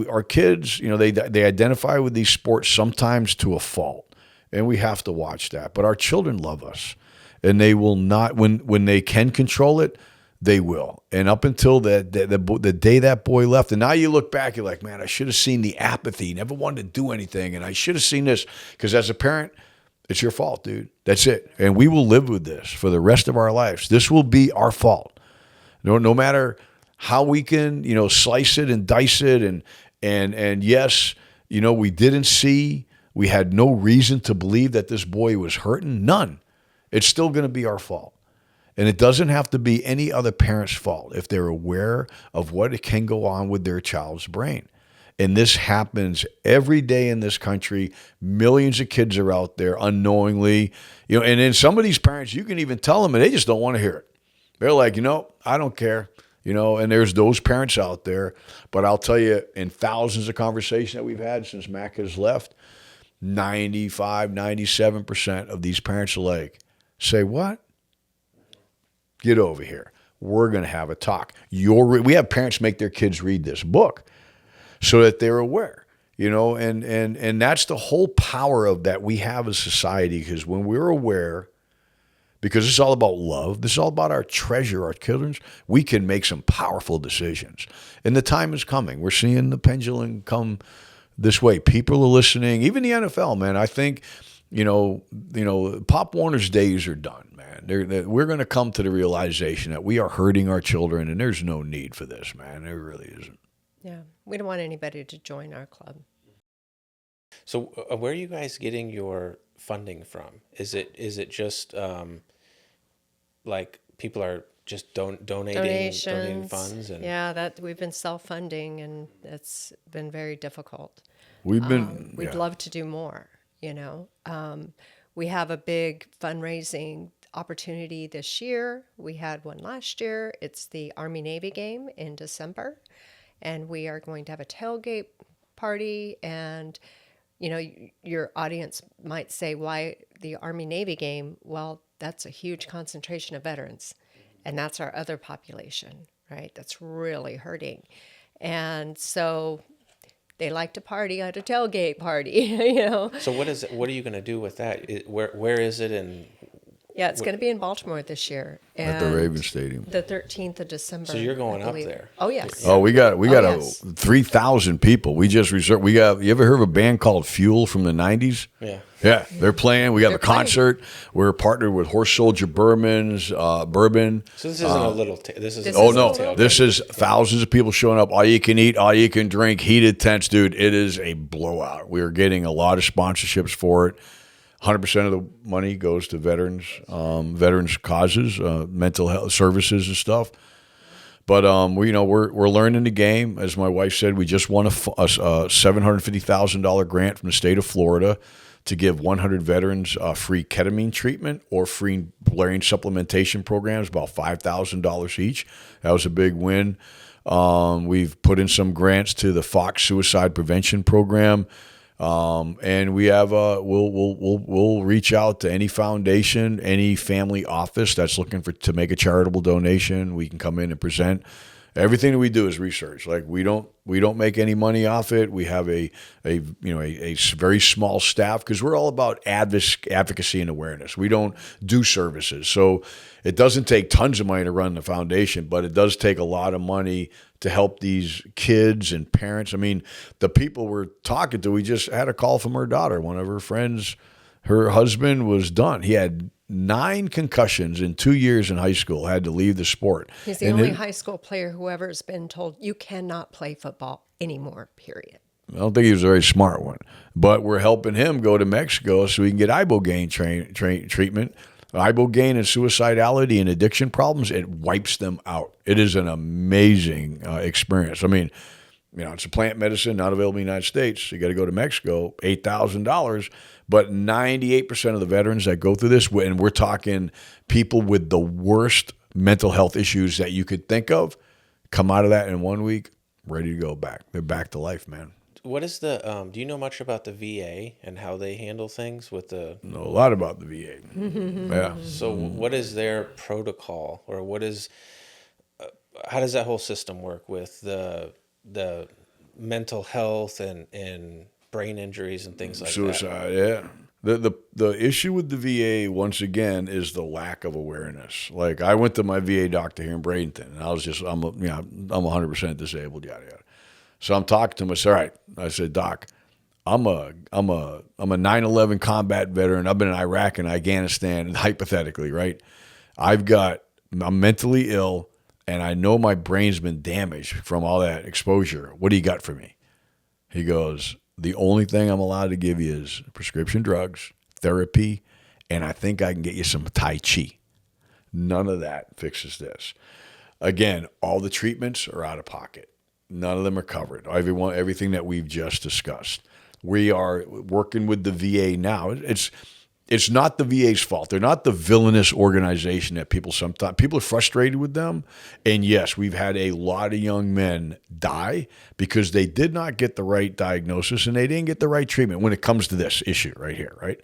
our kids, they identify with these sports sometimes to a fault, and we have to watch that. But our children love us, and they will not, when they can control it, they will. And up until the day that boy left, and now you look back, you're like, man, I should have seen the apathy, never wanted to do anything, and I should have seen this. Because as a parent, it's your fault, dude. That's it. And we will live with this for the rest of our lives. This will be our fault. No matter how we can, slice it and dice it. And yes, we didn't see, we had no reason to believe that this boy was hurting. None. It's still going to be our fault. And it doesn't have to be any other parent's fault if they're aware of what can go on with their child's brain. And this happens every day in this country. Millions of kids are out there unknowingly, and then some of these parents, you can even tell them and they just don't want to hear it. They're like, I don't care. And there's those parents out there. But I'll tell you, in thousands of conversations that we've had since Mac has left, 95, 97% of these parents are like, say what? Get over here. We're going to have a talk. We have parents make their kids read this book so that they're aware, and that's the whole power of that we have as society, because when we're aware, because it's all about love, this is all about our treasure, our children, we can make some powerful decisions. And the time is coming. We're seeing the pendulum come this way. People are listening, even the NFL, man. I think, Pop Warner's days are done, man. We're going to come to the realization that we are hurting our children, and there's no need for this, man. There really isn't. Yeah, we don't want anybody to join our club. So where are you guys getting your funding from? Is it just like people are just donating funds? And yeah, that we've been self-funding, and it's been very difficult. We'd love to do more. We have a big fundraising opportunity this year. We had one last year. It's the Army-Navy game in December, and we are going to have a tailgate party. And your audience might say, why the Army-Navy game? Well, that's a huge concentration of veterans, and that's our other population, right? That's really hurting. And so they like to party at a tailgate party, So what are you going to do with that? Where is it? And yeah, it's going to be in Baltimore this year. At the Ravens Stadium. The 13th of December. So you're going up there? Oh, yes. Oh, we got yes. 3,000 people. We just reserved. You ever heard of a band called Fuel from the 90s? Yeah. Yeah, they're playing. We have a concert. We're partnered with Horse Soldier Bourbon. So this isn't a little. This is. Oh no, this is thousands of people showing up. All you can eat, all you can drink, heated tents, dude. It is a blowout. We are getting a lot of sponsorships for it. 100% of the money goes to veterans causes, mental health services and stuff. But we're learning the game. As my wife said, we just won a $750,000 grant from the state of Florida to give 100 veterans free ketamine treatment or free brain supplementation programs, about $5,000 each. That was a big win. We've put in some grants to the Fox Suicide Prevention Program. And we have we'll reach out to any foundation, any family office that's looking to make a charitable donation. We can come in and present. Everything that we do is research. Like we don't make any money off it. We have a very small staff because we're all about advocacy and awareness. We don't do services, so it doesn't take tons of money to run the foundation, but it does take a lot of money to help these kids and parents. I mean, the people we're talking to, we just had a call from her daughter. One of her friends, her husband was done. He had 9 concussions in 2 years in high school, had to leave the sport. He's the only high school player who ever has been told, you cannot play football anymore, period. I don't think he was a very smart one. But we're helping him go to Mexico so he can get ibogaine treatment. Ibogaine and suicidality and addiction problems, it wipes them out. It is an amazing experience. I mean, it's a plant medicine, not available in the United States. You got to go to Mexico, $8,000. But 98% of the veterans that go through this, and we're talking people with the worst mental health issues that you could think of, come out of that in 1 week, ready to go back. They're back to life, man. What is the, do you know much about the VA and how they handle things with the? Know a lot about the VA. Yeah. So what is their protocol, or how does that whole system work with the mental health and brain injuries and things like Suicide, yeah. The issue with the VA, once again, is the lack of awareness. Like, I went to my VA doctor here in Bradenton, and I'm 100% disabled, yada yada. So I'm talking to him. I said, all right. I said, Doc, I'm a 9/11 combat veteran. I've been in Iraq and Afghanistan, hypothetically, right? I'm mentally ill, and I know my brain's been damaged from all that exposure. What do you got for me? He goes, the only thing I'm allowed to give you is prescription drugs, therapy, and I think I can get you some Tai Chi. None of that fixes this. Again, all the treatments are out of pocket. None of them are covered. Everything that we've just discussed. We are working with the VA now. It's not the VA's fault. They're not the villainous organization that people are frustrated with them. And yes, we've had a lot of young men die because they did not get the right diagnosis and they didn't get the right treatment when it comes to this issue right here, right?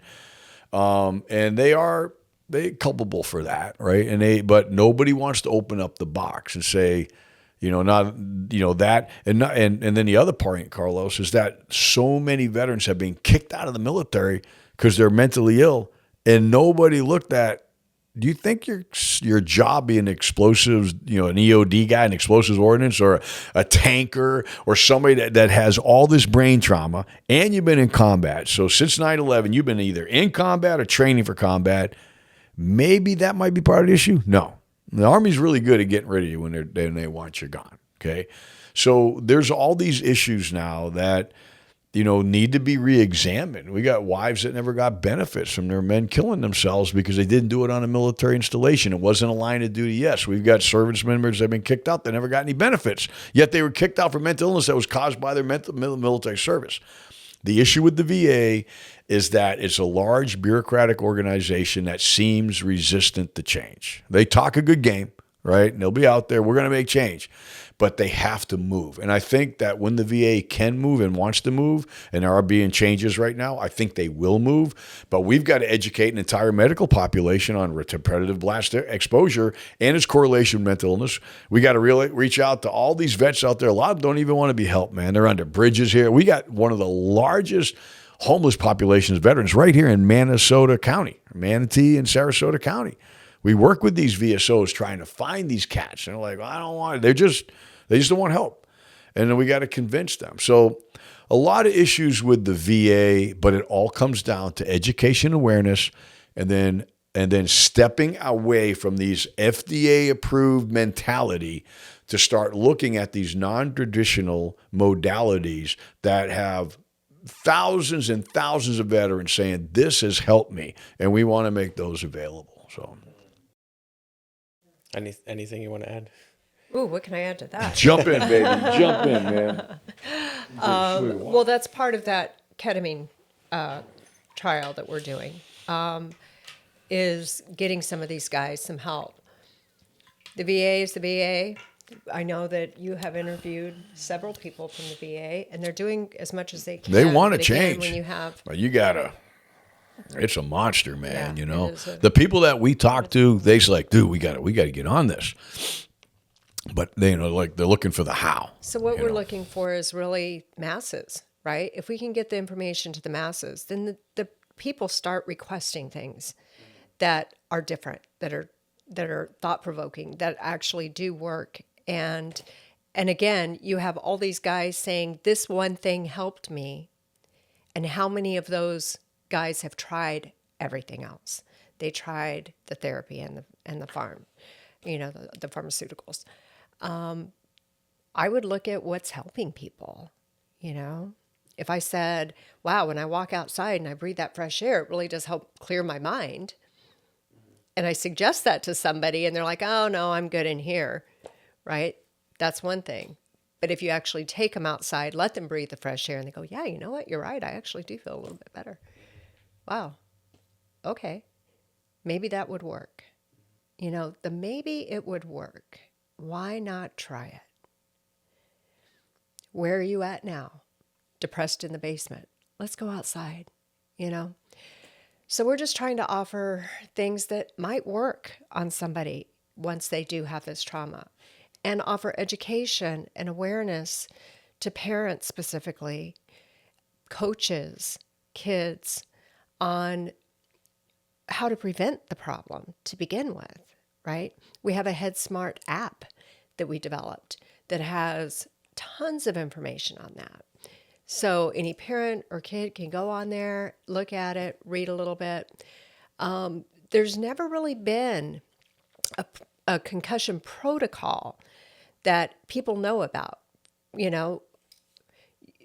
And they're culpable for that, right? But nobody wants to open up the box and say, that, and then the other part, Carlos, is that so many veterans have been kicked out of the military because they're mentally ill, and nobody looked at, do you think your job being explosives, an EOD guy, an explosives ordnance, or a tanker, or somebody that has all this brain trauma, and you've been in combat. So since 9/11, you've been either in combat or training for combat. Maybe that might be part of the issue. No. The Army's really good at getting rid of you when they want you gone, okay? So there's all these issues now that, need to be reexamined. We got wives that never got benefits from their men killing themselves because they didn't do it on a military installation. It wasn't a line of duty. Yes, we've got service members that have been kicked out. They never got any benefits, yet they were kicked out for mental illness that was caused by their military service. The issue with the VA is that it's a large bureaucratic organization that seems resistant to change. They talk a good game, right? And they'll be out there, we're going to make change. But they have to move. And I think that when the VA can move and wants to move, and there are being changes right now, I think they will move. But we've got to educate an entire medical population on repetitive blast exposure and its correlation with mental illness. We got to really reach out to all these vets out there. A lot of them don't even want to be helped, man. They're under bridges here. We got one of the largest homeless populations of veterans right here in Manatee and Sarasota County. We work with these VSOs trying to find these cats. And they're like, I don't want it. They just don't want help. And then we got to convince them. So a lot of issues with the VA, but it all comes down to education awareness and then stepping away from these FDA-approved mentality to start looking at these non-traditional modalities that have thousands and thousands of veterans saying, this has helped me, and we want to make those available. So, anything you want to add? Ooh, what can I add to that? Jump in, baby. Jump in, man. Well, that's part of that ketamine trial that we're doing is getting some of these guys some help. The VA is the VA. I know that you have interviewed several people from the VA, and they're doing as much as they can. They want to But again, change. when you have, But you gotta. It's a monster, man. Yeah, you know, it is the people that we talk to, they's like, dude, we gotta get on this. But they, like they're looking for the how. so what we're looking for is really masses, right? If we can get the information to the masses, then the people start requesting things that are different, that are thought-provoking, that actually do work. And again, you have all these guys saying, this one thing helped me. And how many of those guys have tried everything else? They tried the therapy and the farm, the pharmaceuticals. I would look at what's helping people, If I said, wow, when I walk outside and I breathe that fresh air, it really does help clear my mind. And I suggest that to somebody and they're like, oh, no, I'm good in here, right? That's one thing. But if you actually take them outside, let them breathe the fresh air and they go, yeah, you know what? You're right. I actually do feel a little bit better. Wow. Okay. Maybe that would work. Maybe it would work. Why not try it? Where are you at now? Depressed in the basement. Let's go outside, So we're just trying to offer things that might work on somebody once they do have this trauma, and offer education and awareness to parents specifically, coaches, kids, on how to prevent the problem to begin with, right? We have a HeadSmart app that we developed that has tons of information on that. So any parent or kid can go on there, look at it, read a little bit. There's never really been a concussion protocol that people know about.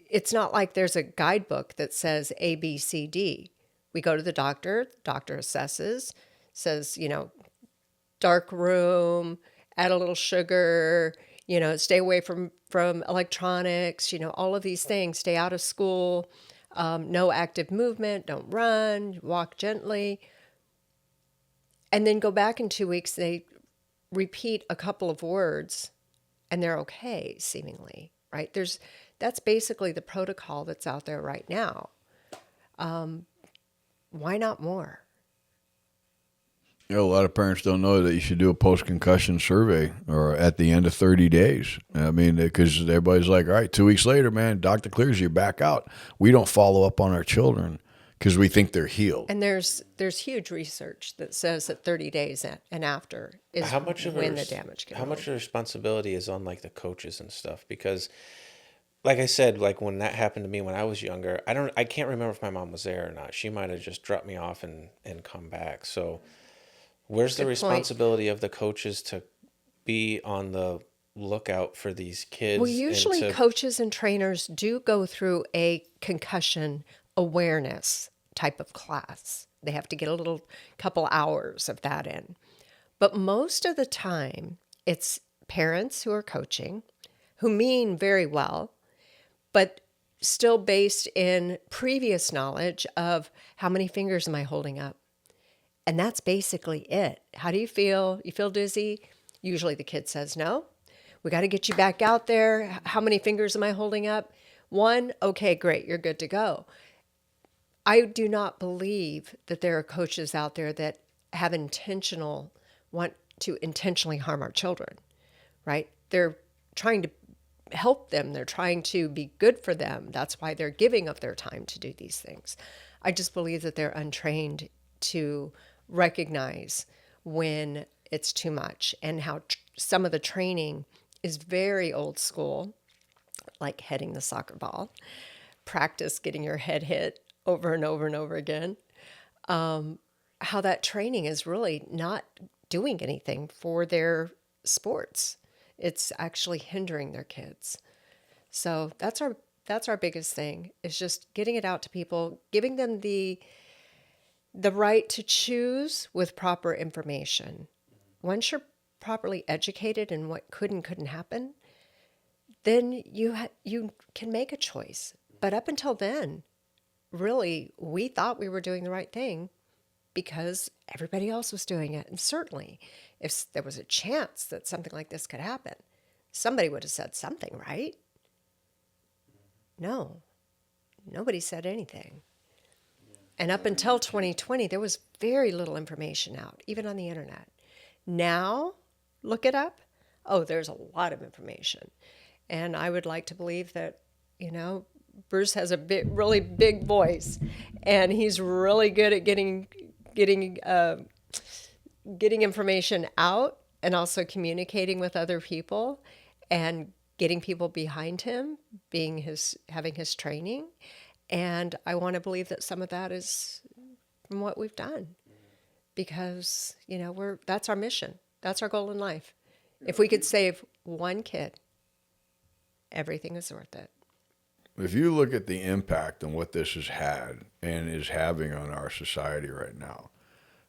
It's not like there's a guidebook that says A, B, C, D. We go to the doctor assesses, says, dark room, add a little sugar, stay away from electronics, all of these things, stay out of school, no active movement, don't run, walk gently. And then go back in 2 weeks, they repeat a couple of words and they're okay, seemingly, right? That's basically the protocol that's out there right now. Why not more? A lot of parents don't know that you should do a post-concussion survey or at the end of 30 days. I mean, because everybody's like, all right, 2 weeks later, man, doctor clears you, back out. We don't follow up on our children because we think they're healed. And there's huge research that says that 30 days and after is when the damage can How much of the responsibility is on like the coaches and stuff? Because like I said, like when that happened to me when I was younger, I can't remember if my mom was there or not. She might have just dropped me off and come back. So where's the responsibility of the coaches to be on the lookout for these kids? Well, usually coaches and trainers do go through a concussion awareness type of class. They have to get a little couple hours of that in. But most of the time, it's parents who are coaching, who mean very well, but still based in previous knowledge of how many fingers am I holding up? And that's basically it. How do you feel? You feel dizzy? Usually the kid says, no. We got to get you back out there. How many fingers am I holding up? 1. Okay, great. You're good to go. I do not believe that there are coaches out there that want to intentionally harm our children, right? They're trying to help them. They're trying to be good for them. That's why they're giving of their time to do these things. I just believe that they're untrained to recognize when it's too much, and how some of the training is very old school, like heading the soccer ball, practice getting your head hit over and over and over again. How that training is really not doing anything for their sports. It's actually hindering their kids. So that's our biggest thing, is just getting it out to people, giving them the right to choose with proper information. Once you're properly educated in what could and couldn't happen, then you can make a choice. But up until then, really, we thought we were doing the right thing because everybody else was doing it. And certainly, if there was a chance that something like this could happen, somebody would have said something, right? No, nobody said anything. And up until 2020, there was very little information out, even on the internet. Now, look it up. Oh, there's a lot of information. And I would like to believe that, Bruce has a really big voice, and he's really good at getting information out and also communicating with other people and getting people behind him, having his training. And I want to believe that some of that is from what we've done, because that's our mission. That's our goal in life. If we could save one kid, everything is worth it. If you look at the impact on what this has had and is having on our society right now,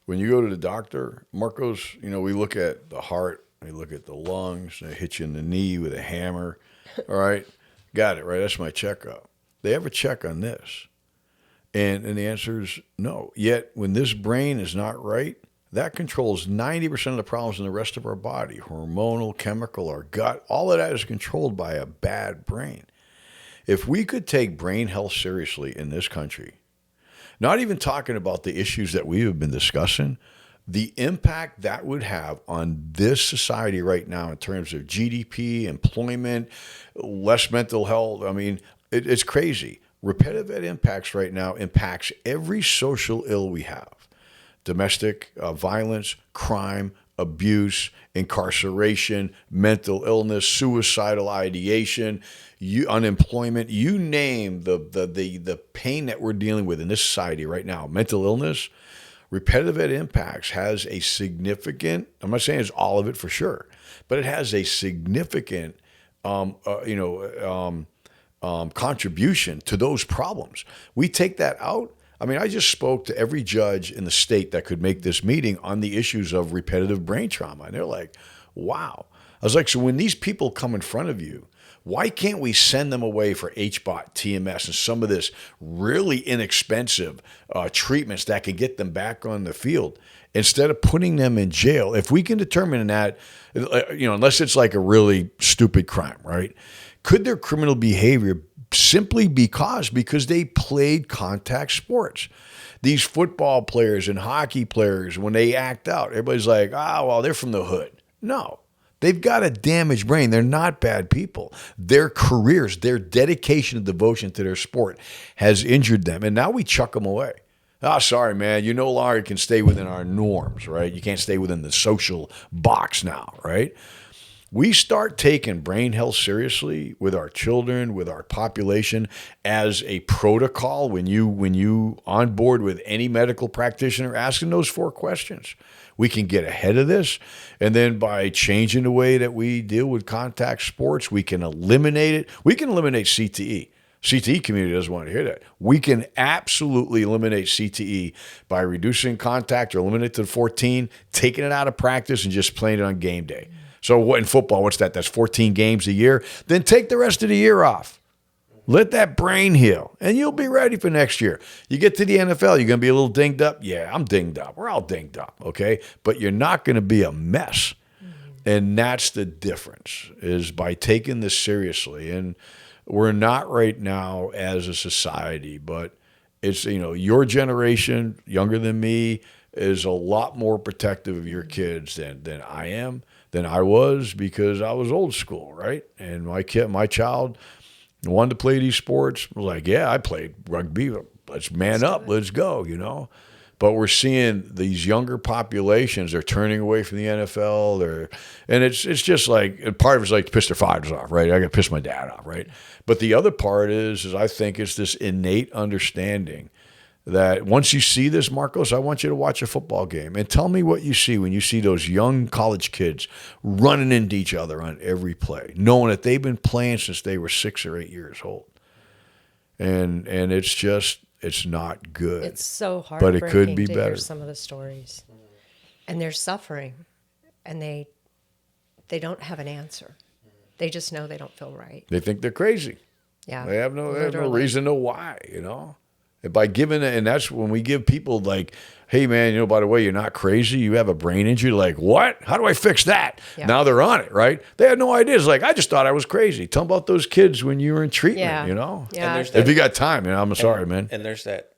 when you go to the doctor, Marcos, we look at the heart, we look at the lungs, they hit you in the knee with a hammer. All right, got it, right? That's my checkup. They have a check on this. And the answer is no. Yet when this brain is not right, that controls 90% of the problems in the rest of our body, hormonal, chemical, our gut. All of that is controlled by a bad brain. If we could take brain health seriously in this country, not even talking about the issues that we have been discussing, the impact that would have on this society right now in terms of GDP, employment, less mental health. I mean, it's crazy. Repetitive ed impacts right now impacts every social ill we have. Domestic violence, crime, abuse, incarceration, mental illness, suicidal ideation, unemployment, you name the pain that we're dealing with in this society right now, mental illness. Repetitive ed impacts has a significant, I'm not saying it's all of it for sure, but it has a significant contribution to those problems. We take that out. I mean, I just spoke to every judge in the state that could make this meeting on the issues of repetitive brain trauma. And they're like, wow. I was like, so when these people come in front of you, why can't we send them away for HBOT, TMS, and some of this really inexpensive treatments that can get them back on the field instead of putting them in jail? If we can determine that, unless it's like a really stupid crime, right? Could their criminal behavior simply because they played contact sports? These football players and hockey players, when they act out, everybody's like, well, they're from the hood. No. They've got a damaged brain. They're not bad people. Their careers, their dedication and devotion to their sport has injured them. And now we chuck them away. Sorry, man. You no longer can stay within our norms, right? You can't stay within the social box now, right? We start taking brain health seriously with our children, with our population as a protocol. When you on board with any medical practitioner, asking those 4 questions, we can get ahead of this. And then by changing the way that we deal with contact sports, we can eliminate it. We can eliminate CTE. CTE community doesn't want to hear that. We can absolutely eliminate CTE by reducing contact or eliminate it to 14, taking it out of practice and just playing it on game day. So what in football, what's that? That's 14 games a year. Then take the rest of the year off. Let that brain heal, and you'll be ready for next year. You get to the NFL, you're going to be a little dinged up. Yeah, I'm dinged up. We're all dinged up, okay? But you're not going to be a mess. And that's the difference, is by taking this seriously. And we're not right now as a society, but it's, your generation, younger than me, is a lot more protective of your kids than I am, than I was, because I was old school, right? And my child wanted to play these sports. I was like, yeah, I played rugby. Let's man up. Let's go, But we're seeing these younger populations, they're turning away from the NFL. And it's just like, part of it's like to piss their fathers off, right? I got to piss my dad off, right? But the other part is I think it's this innate understanding that once you see this, Marcos, I want you to watch a football game and tell me what you see when you see those young college kids running into each other on every play, knowing that they've been playing since they were 6 or 8 years old. And it's not good. It's so but it heartbreaking could be to better. hear some of the stories. And they're suffering, and they don't have an answer. They just know they don't feel right. They think they're crazy. Yeah. They have no literally. reason to know why, By giving it, and that's when we give people like, hey man, by the way, you're not crazy. You have a brain injury. Like, what? How do I fix that? Yeah. Now they're on it, right? They had no idea. It's like, I just thought I was crazy. Tell them about those kids when you were in treatment, Yeah. Yeah. And there's If that, you got time, I'm sorry, man. and there's that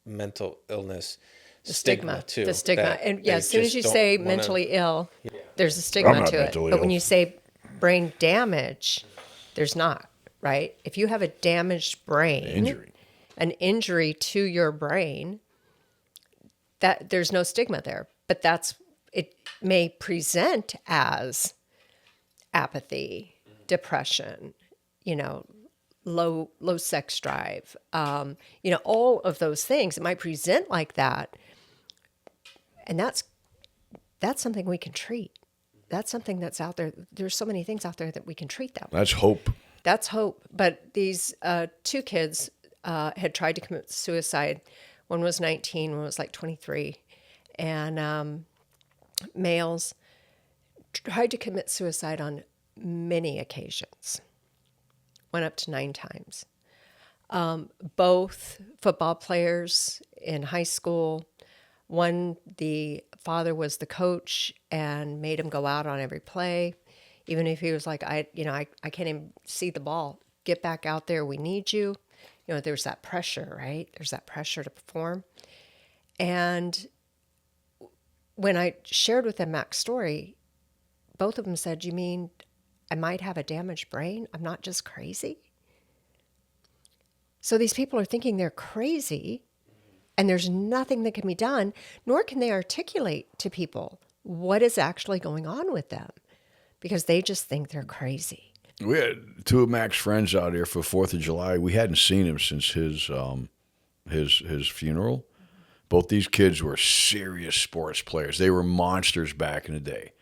mental illness The stigma too. The stigma. that And they as soon as just you don't say wanna- mentally ill, there's a stigma I'm not to it. mentally But when ill. you say brain damage, there's not, right? If you have a damaged brain, an injury to your brain, that there's no stigma there. But it may present as apathy, depression, low sex drive, all of those things. It might present like that. And that's something we can treat. That's something that's out there. There's so many things out there that we can treat that way. That's hope. That's hope. But these 2 kids had tried to commit suicide. One was 19, one was like 23. And males tried to commit suicide on many occasions. Went up to 9 times. Both football players in high school. One, the father was the coach and made him go out on every play. Even if he was like, I can't even see the ball. Get back out there. We need you. There's that pressure, right? There's that pressure to perform. And when I shared with them Mac's story, both of them said, you mean I might have a damaged brain? I'm not just crazy? So these people are thinking they're crazy, and there's nothing that can be done, nor can they articulate to people what is actually going on with them, because they just think they're crazy. We had 2 of Mac's friends out here for 4th of July. We hadn't seen him since his funeral. Both these kids were serious sports players. They were monsters back in the day.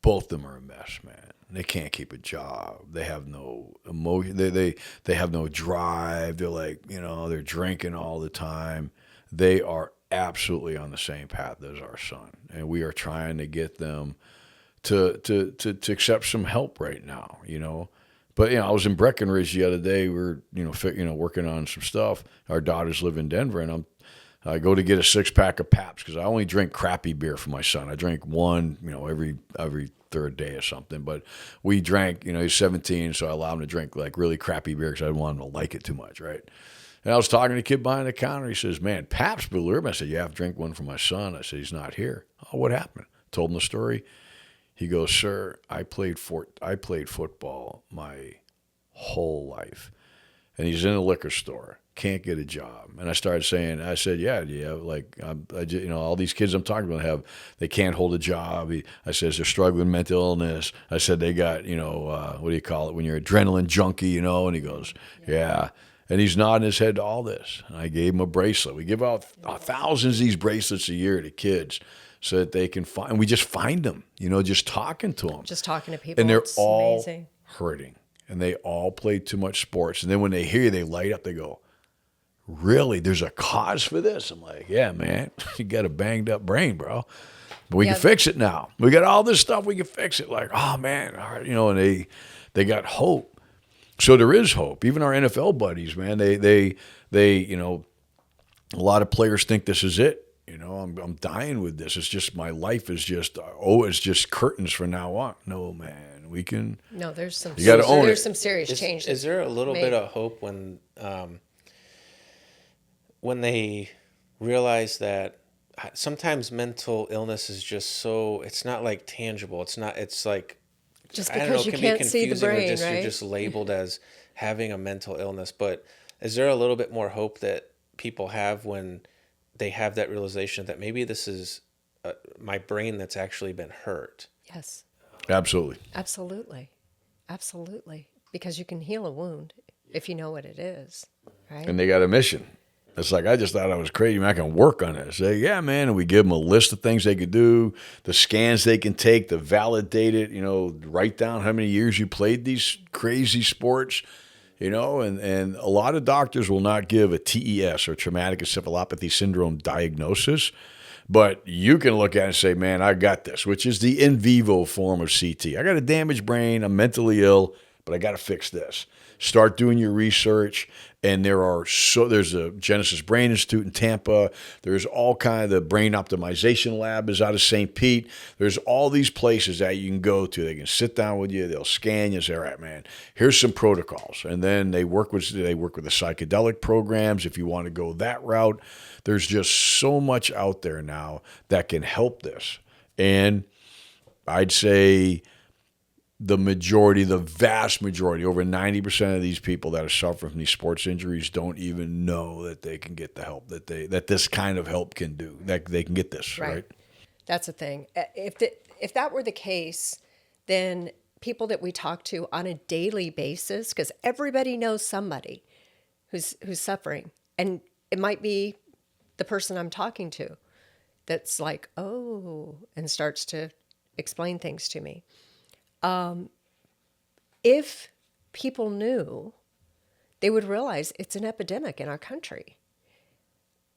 Both of them are a mess, man. They can't keep a job. They have no emotion. They have no drive. They're like, they're drinking all the time. They are absolutely on the same path as our son, and we are trying to get them to accept some help right now, But I was in Breckenridge the other day. We were working on some stuff. Our daughters live in Denver, and I go to get a 6-pack of Pabst because I only drink crappy beer for my son. I drink one, every third day or something. But we drank, he's 17, so I allowed him to drink like really crappy beer because I didn't want him to like it too much, right? And I was talking to a kid behind the counter. He says, "Man, Pabst Blue Ribbon." I said, "Yeah, I have to drink one for my son." I said, "He's not here." "Oh, what happened?" Told him the story. He goes, "Sir, I played football my whole life." And he's in a liquor store, can't get a job. And I said, yeah, like, all these kids I'm talking about they can't hold a job. I said, they're struggling with mental illness. I said, they got, what do you call it when you're adrenaline junkie, And he goes, yeah. And he's nodding his head to all this. And I gave him a bracelet. We give out thousands of these bracelets a year to kids so that they can find, and we just find them, just talking to them. Just talking to people. And they're it's all amazing. hurting. And they all play too much sports. And then when they hear you, they light up. They go, "Really? There's a cause for this?" I'm like, "Yeah, man. You got a banged up brain, bro. But we can fix it now. We got all this stuff. We can fix it." Like, oh, man. All right, and they got hope. So there is hope. Even our NFL buddies, man, they a lot of players think this is it. I'm dying with this. It's just my life is just, it's just curtains from now on. No, man, we can. No, there's some. You gotta own there's it. some serious change. Is there a little bit of hope when they realize that sometimes mental illness is just so, it's not like tangible. It's like, just I don't because know, you it can be can't see the confusing or brain, just, right? you're just labeled as having a mental illness. But is there a little bit more hope that people have when they have that realization that maybe this is my brain that's actually been hurt? Yes. Absolutely. Absolutely. Absolutely. Because you can heal a wound if you know what it is, right? And they got a mission. It's like, I just thought I was crazy. Man, I can work on this. Say, yeah, man. And we give them a list of things they could do, the scans they can take to validate it, write down how many years you played these crazy sports, and a lot of doctors will not give a TES or traumatic encephalopathy syndrome diagnosis, but you can look at it and say, man, I got this, which is the in vivo form of CT. I got a damaged brain. I'm mentally ill, but I got to fix this. Start doing your research. And there's a Genesis Brain Institute in Tampa. There's all kind of, the Brain Optimization Lab is out of St. Pete. There's all these places that you can go to. They can sit down with you. They'll scan you. Say, all right, man, here's some protocols. And then they work with the psychedelic programs if you want to go that route. There's just so much out there now that can help this. And I'd say the vast majority, over 90% of these people that are suffering from these sports injuries don't even know that they can get the help that this kind of help can do, that they can get this, right? That's the thing. If that were the case, then people that we talk to on a daily basis, because everybody knows somebody who's suffering, and it might be the person I'm talking to that's like, oh, and starts to explain things to me. If people knew, they would realize it's an epidemic in our country.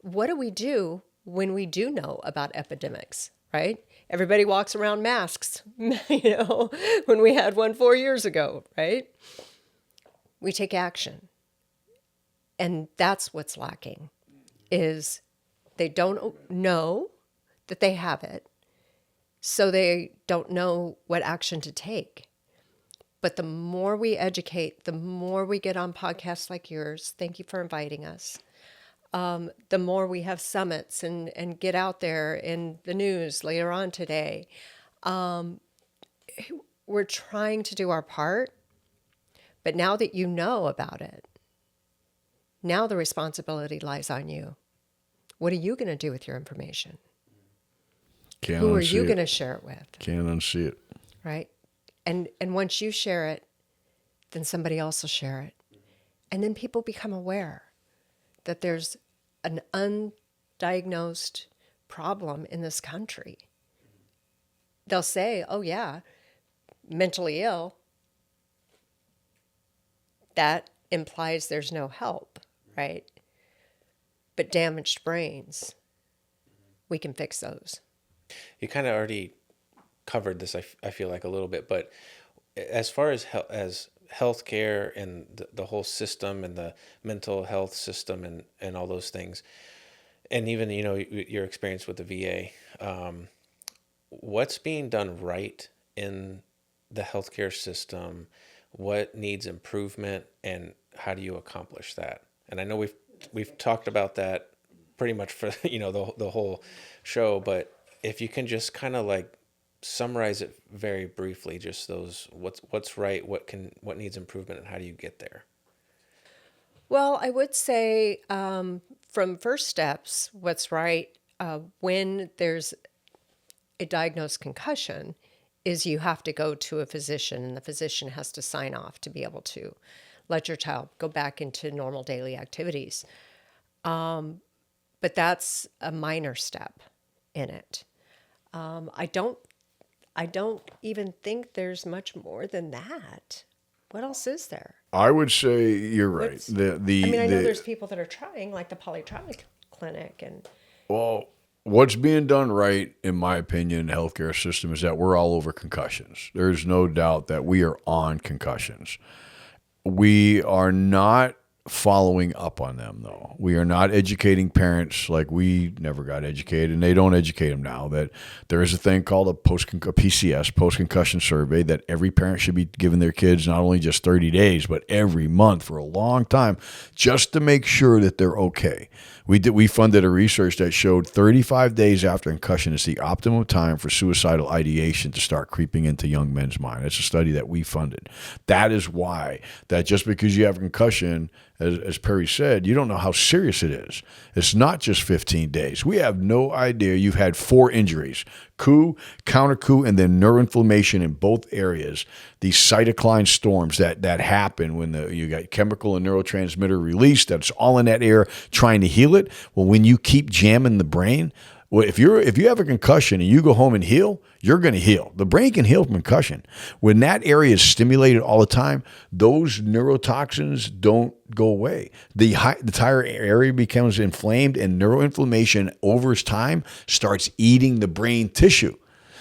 What do we do when we do know about epidemics, right? Everybody walks around masks, when we had one 4 years ago, right? We take action. And that's what's lacking, is they don't know that they have it. So they don't know what action to take. But the more we educate, the more we get on podcasts like yours, thank you for inviting us, the more we have summits and get out there in the news later on today. We're trying to do our part, but now that you know about it, now the responsibility lies on you. What are you going to do with your information? Who are you going to share it with? Can't unsee it. Right? And once you share it, then somebody else will share it. And then people become aware that there's an undiagnosed problem in this country. They'll say, oh yeah, mentally ill. That implies there's no help, right? But damaged brains, we can fix those. You kind of already covered this, I feel like, a little bit, but as far as healthcare and the whole system and the mental health system and all those things, and even, your experience with the VA, what's being done right in the healthcare system? What needs improvement, and how do you accomplish that? And I know we've talked about that pretty much for the whole show, but if you can just kind of like summarize it very briefly, just those what's right, what needs improvement, and how do you get there? Well, I would say from first steps, what's right when there's a diagnosed concussion is you have to go to a physician, and the physician has to sign off to be able to let your child go back into normal daily activities. But that's a minor step in it. I don't even think there's much more than that. What else is there? I would say you're right. I know there's people that are trying, like the Polytronic Clinic, and what's being done right, in my opinion, in the healthcare system is that we're all over concussions. There's no doubt that we are on concussions. We are not following up on them, though. We are not educating parents like we never got educated, and they don't educate them now, that there is a thing called a PCS, post-concussion survey, that every parent should be giving their kids not only just 30 days, but every month for a long time, just to make sure that they're okay. We funded a research that showed 35 days after concussion is the optimum time for suicidal ideation to start creeping into young men's mind. It's a study that we funded. That is why, that just because you have a concussion, as Perri said, you don't know how serious it is. It's not just 15 days. We have no idea. You've had 4 injuries, coup, counter-coup, and then neuroinflammation in both areas. These cytokine storms that happen when you got chemical and neurotransmitter release, that's all in that air trying to heal it. Well, when you keep jamming the brain, well, if you have a concussion and you go home and heal, you're going to heal. The brain can heal from concussion. When that area is stimulated all the time, those neurotoxins don't go away. The entire area becomes inflamed, and neuroinflammation over time starts eating the brain tissue.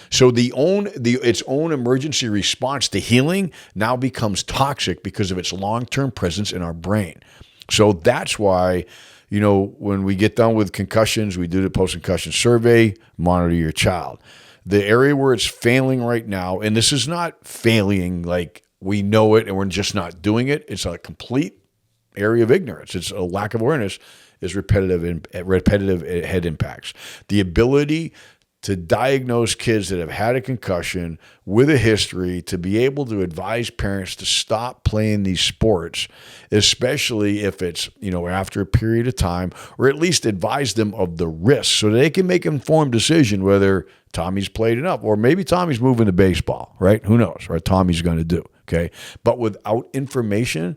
So its own emergency response to healing now becomes toxic because of its long-term presence in our brain. So that's why, when we get done with concussions, we do the post-concussion survey, monitor your child. The area where it's failing right now, and this is not failing like we know it and we're just not doing it. It's a complete area of ignorance. It's a lack of awareness, is repetitive head impacts. The ability to diagnose kids that have had a concussion with a history, to be able to advise parents to stop playing these sports, especially if it's, after a period of time, or at least advise them of the risks so that they can make an informed decision whether Tommy's played enough, or maybe Tommy's moving to baseball, right? Who knows what Tommy's going to do, okay? But without information,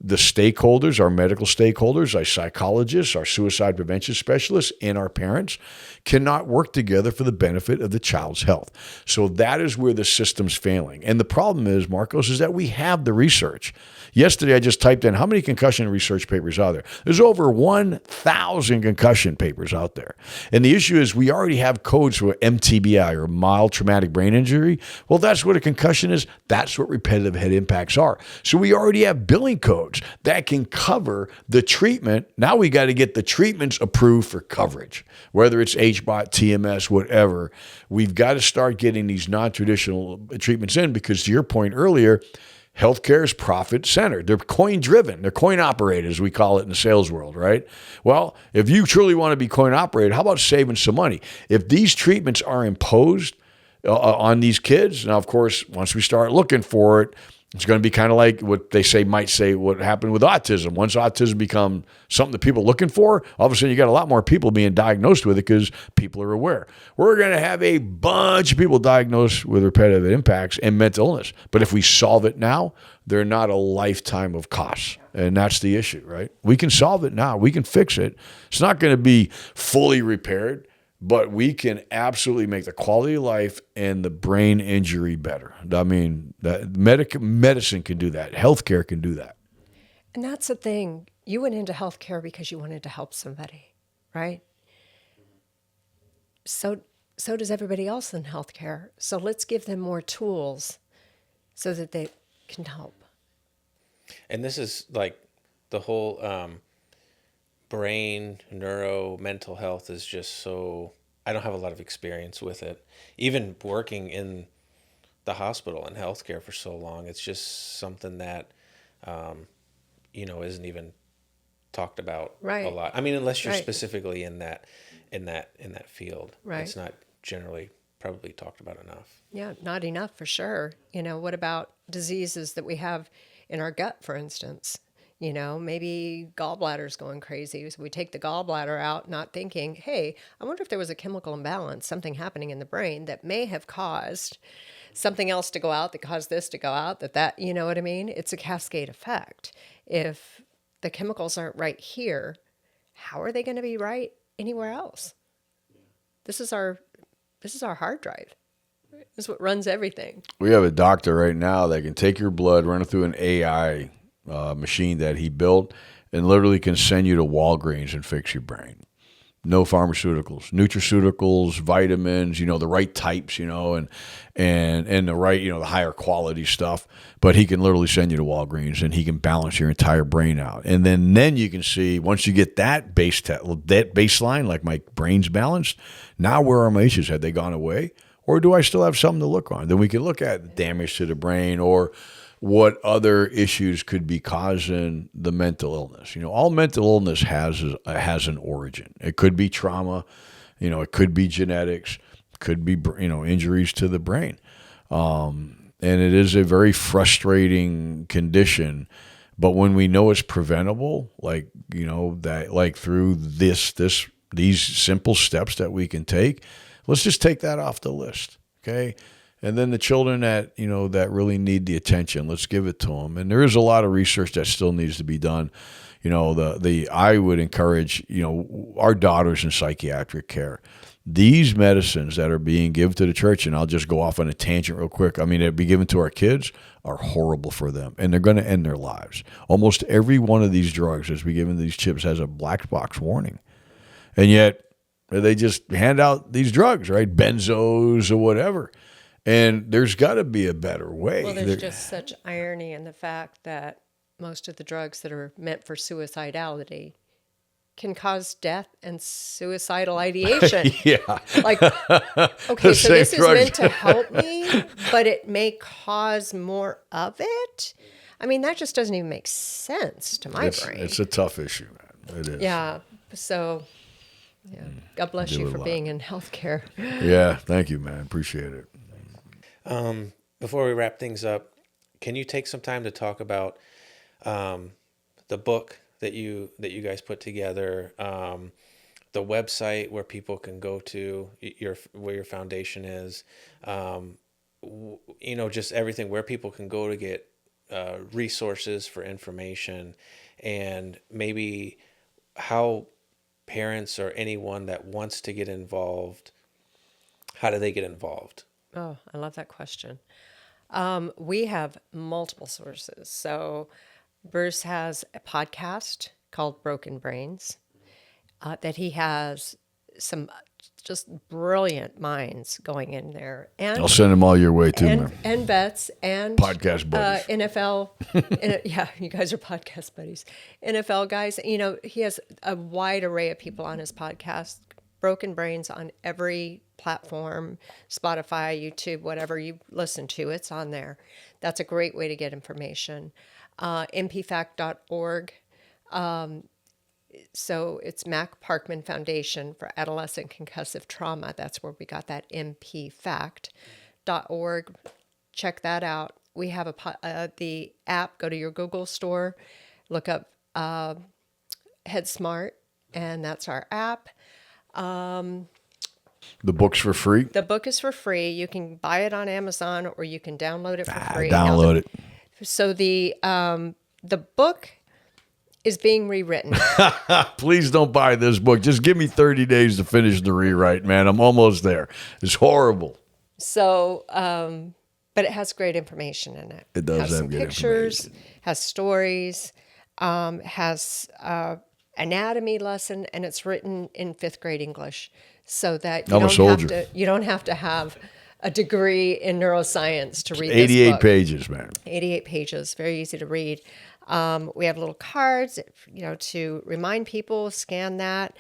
the stakeholders, our medical stakeholders, our psychologists, our suicide prevention specialists, and our parents cannot work together for the benefit of the child's health. So that is where the system's failing. And the problem is, Marcos, is that we have the research. Yesterday, I just typed in how many concussion research papers are there. There's over 1,000 concussion papers out there. And the issue is we already have codes for MTBI, or mild traumatic brain injury. Well, that's what a concussion is. That's what repetitive head impacts are. So we already have billing codes that can cover the treatment. Now we got to get the treatments approved for coverage, whether it's HBOT, TMS, whatever. We've got to start getting these non-traditional treatments in because, to your point earlier, healthcare is profit-centered. They're coin-driven. They're coin-operated, as we call it in the sales world, right? Well, if you truly want to be coin-operated, how about saving some money? If these treatments are imposed on these kids, now, of course, once we start looking for it, it's going to be kind of like what they might say what happened with autism. Once autism becomes something that people are looking for, all of a sudden you got a lot more people being diagnosed with it because people are aware. We're going to have a bunch of people diagnosed with repetitive impacts and mental illness. But if we solve it now, they're not a lifetime of costs. And that's the issue, right? We can solve it now. We can fix it. It's not going to be fully repaired, but we can absolutely make the quality of life and the brain injury better. I mean, medicine can do that. Healthcare can do that. And that's the thing. You went into healthcare because you wanted to help somebody, right? So does everybody else in healthcare. So let's give them more tools so that they can help. And this is like the whole brain, neuro, mental health is just so, I don't have a lot of experience with it. Even working in the hospital and healthcare for so long, it's just something that, isn't even talked about a lot. I mean, unless you're specifically in that field, it's not generally probably talked about enough. Yeah, not enough for sure. What about diseases that we have in our gut, for instance? Maybe gallbladder's going crazy. So we take the gallbladder out, not thinking, hey, I wonder if there was a chemical imbalance, something happening in the brain that may have caused something else to go out that caused this to go out, that, you know what I mean? It's a cascade effect. If the chemicals aren't right here, how are they going to be right anywhere else? This is our hard drive. This is what runs everything. We have a doctor right now that can take your blood, run it through an AI machine that he built, and literally can send you to Walgreens and fix your brain. No pharmaceuticals, nutraceuticals, vitamins, the right types, and the right, the higher quality stuff. But he can literally send you to Walgreens and he can balance your entire brain out. And then you can see, once you get that baseline, like my brain's balanced, now where are my issues? Have they gone away? Or do I still have something to look on? Then we can look at damage to the brain or what other issues could be causing the mental illness. All mental illness has an origin. It could be trauma, it could be genetics, could be, injuries to the brain. And it is a very frustrating condition. But when we know it's preventable, through these simple steps that we can take, let's just take that off the list, okay? And then the children that, that really need the attention, let's give it to them. And there is a lot of research that still needs to be done. I would encourage, our daughters in psychiatric care. These medicines that are being given to the church, and I'll just go off on a tangent real quick. I mean, they'd be given to our kids are horrible for them, and they're going to end their lives. Almost every one of these drugs that's been given to these chips has a black box warning. And yet, They just hand out these drugs, right? Benzos or whatever. And there's got to be a better way. Well, there's just such irony in the fact that most of the drugs that are meant for suicidality can cause death and suicidal ideation. Yeah. Like, okay, so this is meant to help me, but it may cause more of it. I mean, that just doesn't even make sense to my brain. It's a tough issue, man. It is. Yeah. So, yeah. God bless you for being in healthcare. Yeah. Thank you, man. Appreciate it. Before we wrap things up, can you take some time to talk about the book that you guys put together, the website where people can go to, where your foundation is, just everything, where people can go to get resources for information, and maybe how parents or anyone that wants to get involved, how do they get involved? Oh, I love that question. We have multiple sources. So Bruce has a podcast called Broken Brains that he has some just brilliant minds going in there. And I'll send them all your way too, man. And vets and Podcast buddies. NFL. Yeah, you guys are podcast buddies. NFL guys. He has a wide array of people on his podcast. Broken Brains on every platform, Spotify, YouTube, whatever you listen to, it's on there. That's a great way to get information. mpfact.org. So it's Mac Parkman Foundation for Adolescent Concussive Trauma. That's where we got that mpfact.org. Check that out. We have the app. Go to your Google store, look up HeadSmart, and that's our app. The book's for free? The book is for free. You can buy it on Amazon or you can download it for free. Download it. So the book is being rewritten. Please don't buy this book. Just give me 30 days to finish the rewrite, man. I'm almost there. It's horrible. So, but it has great information in it. It does has have some good pictures, information. has stories, has anatomy lesson, and it's written in 5th grade English, so that you don't have to have a degree in neuroscience to read this book. 88 pages, man. 88 pages, very easy to read. We have little cards, to remind people, scan that.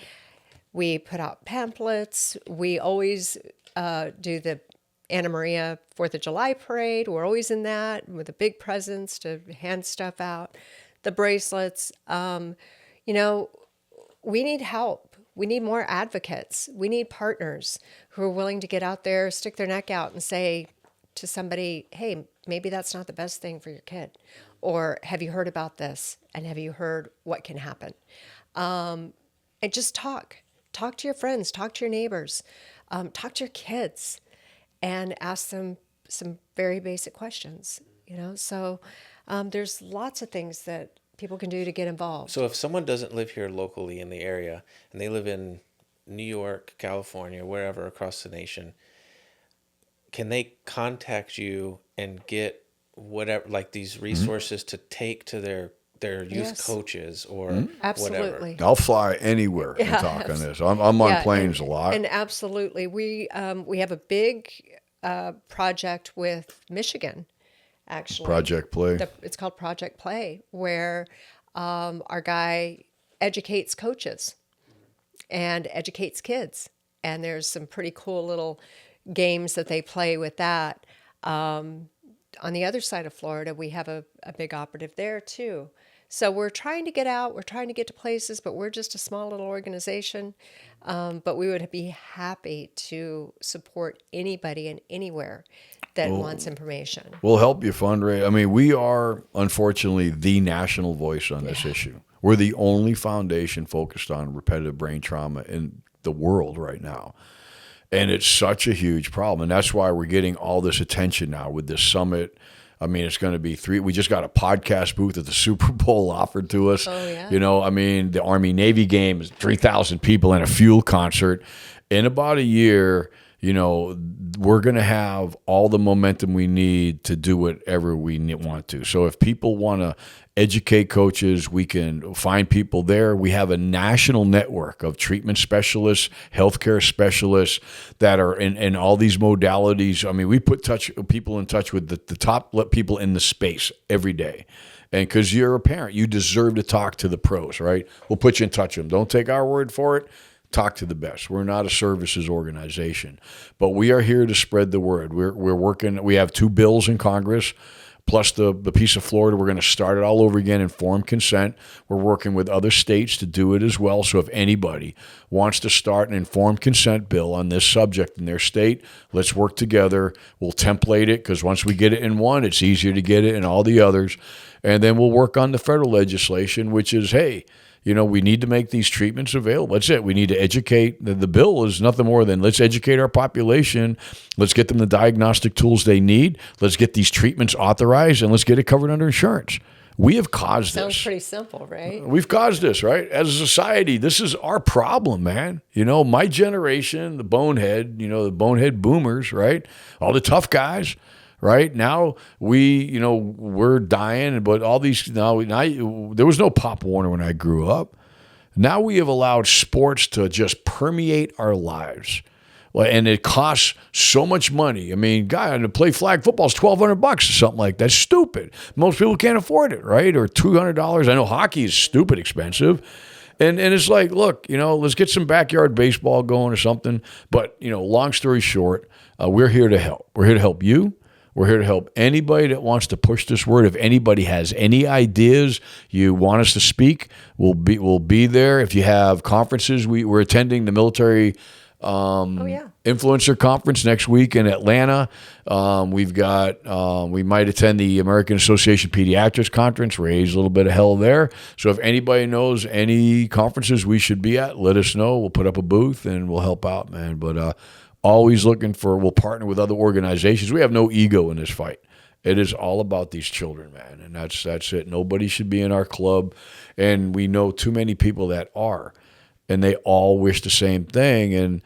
We put out pamphlets. We always do the Anna Maria 4th of July parade. We're always in that with the big presents to hand stuff out. The bracelets. We need help. We need more advocates. We need partners who are willing to get out there, stick their neck out and say to somebody, hey, maybe that's not the best thing for your kid. Or have you heard about this? And have you heard what can happen? And just talk. Talk to your friends. Talk to your neighbors. Talk to your kids and ask them some very basic questions. So there's lots of things that people can do to get involved. So if someone doesn't live here locally in the area and they live in New York, California, wherever across the nation, can they contact you and get whatever, like these resources to take to their youth coaches or Absolutely. whatever? I'll fly anywhere and talk on this. I'm on planes a lot. And absolutely. We have a big project with Michigan, actually. Project Play. It's called Project Play, where our guy educates coaches and educates kids. And there's some pretty cool little games that they play with that. On the other side of Florida, we have a big operative there too. So we're trying to get out, we're trying to get to places, but we're just a small little organization. But we would be happy to support anybody and anywhere that wants information. We'll help you fundraise. I mean, we are, unfortunately, the national voice on this issue. We're the only foundation focused on repetitive brain trauma in the world right now. And it's such a huge problem. And that's why we're getting all this attention now with this summit. I mean, it's going to be we just got a podcast booth at the Super Bowl offered to us. Oh, yeah. The Army-Navy game is 3,000 people in a fuel concert. In about a year, we're going to have all the momentum we need to do whatever we want to. So if people want to educate coaches, we can find people there. We have a national network of treatment specialists, healthcare specialists that are in all these modalities. I mean, we put people in touch with the top people in the space every day. And because you're a parent, you deserve to talk to the pros, right? We'll put you in touch with them. Don't take our word for it. Talk to the best. We're not a services organization, but we are here to spread the word. We're working. We have 2 bills in Congress, plus the piece of Florida. We're going to start it all over again, informed consent. We're working with other states to do it as well. So if anybody wants to start an informed consent bill on this subject in their state, let's work together. We'll template it, because once we get it in one, it's easier to get it in all the others. And then we'll work on the federal legislation, which is, hey, we need to make these treatments available. That's it. We need to educate. The bill is nothing more than, let's educate our population. Let's get them the diagnostic tools they need. Let's get these treatments authorized, and let's get it covered under insurance. We have caused this. Sounds pretty simple, right? We've caused this, right? As a society, this is our problem, man. My generation, the bonehead boomers, right? All the tough guys. Right now, we're dying, but all these now there was no Pop Warner when I grew up. Now we have allowed sports to just permeate our lives, and it costs so much money. I mean, to play flag football is $1,200 or something like that. That's stupid. Most people can't afford it, right? Or $200. I know hockey is stupid expensive. And it's like, look, let's get some backyard baseball going or something. But, long story short, we're here to help. We're here to help you. We're here to help anybody that wants to push this word. If anybody has any ideas you want us to speak, we'll be there. If you have conferences, we're attending the military influencer conference next week in Atlanta. We might attend the American Association of Pediatrics conference, raise a little bit of hell there. So if anybody knows any conferences we should be at, let us know. We'll put up a booth and we'll help out, man. But always we'll partner with other organizations. We have no ego in this fight. It is all about these children, man. And that's it. Nobody should be in our club. And we know too many people that are. And they all wish the same thing. And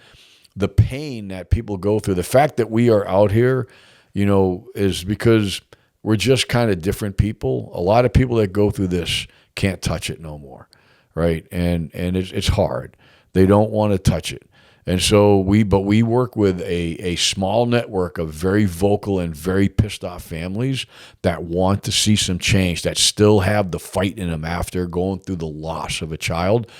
the pain that people go through, the fact that we are out here, is because we're just kind of different people. A lot of people that go through this can't touch it no more, right? And it's hard. They don't want to touch it. And so we work with a small network of very vocal and very pissed off families that want to see some change, that still have the fight in them after going through the loss of a child.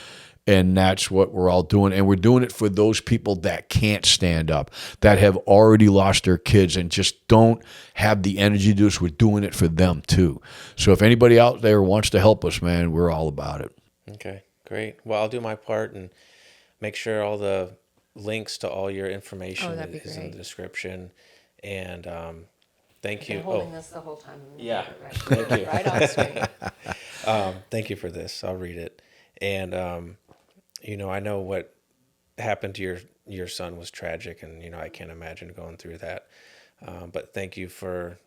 And that's what we're all doing. And we're doing it for those people that can't stand up, that have already lost their kids and just don't have the energy to do this. We're doing it for them too. So if anybody out there wants to help us, man, we're all about it. Okay, great. Well, I'll do my part and make sure all the links to all your information is in the description. And thank you. Holding this the whole time. Yeah. Right. Thank you. Right on screen. Thank you for this. I'll read it. And I know what happened to your son was tragic, and I can't imagine going through that. But thank you for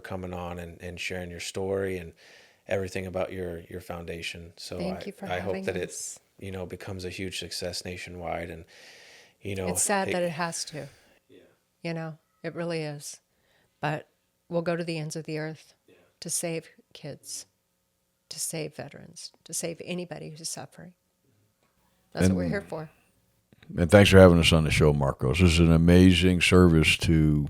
coming on and sharing your story and everything about your foundation. So Thank you for I hope having that us. it becomes a huge success nationwide. And It's sad that it has to. Yeah. It really is. But we'll go to the ends of the earth to save kids, to save veterans, to save anybody who's suffering. That's what we're here for. And thanks for having us on the show, Marcos. This is an amazing service to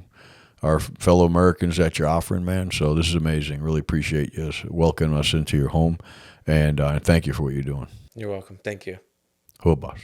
our fellow Americans that you're offering, man. So this is amazing. Really appreciate you welcoming us into your home. And thank you for what you're doing. You're welcome. Thank you. Boss.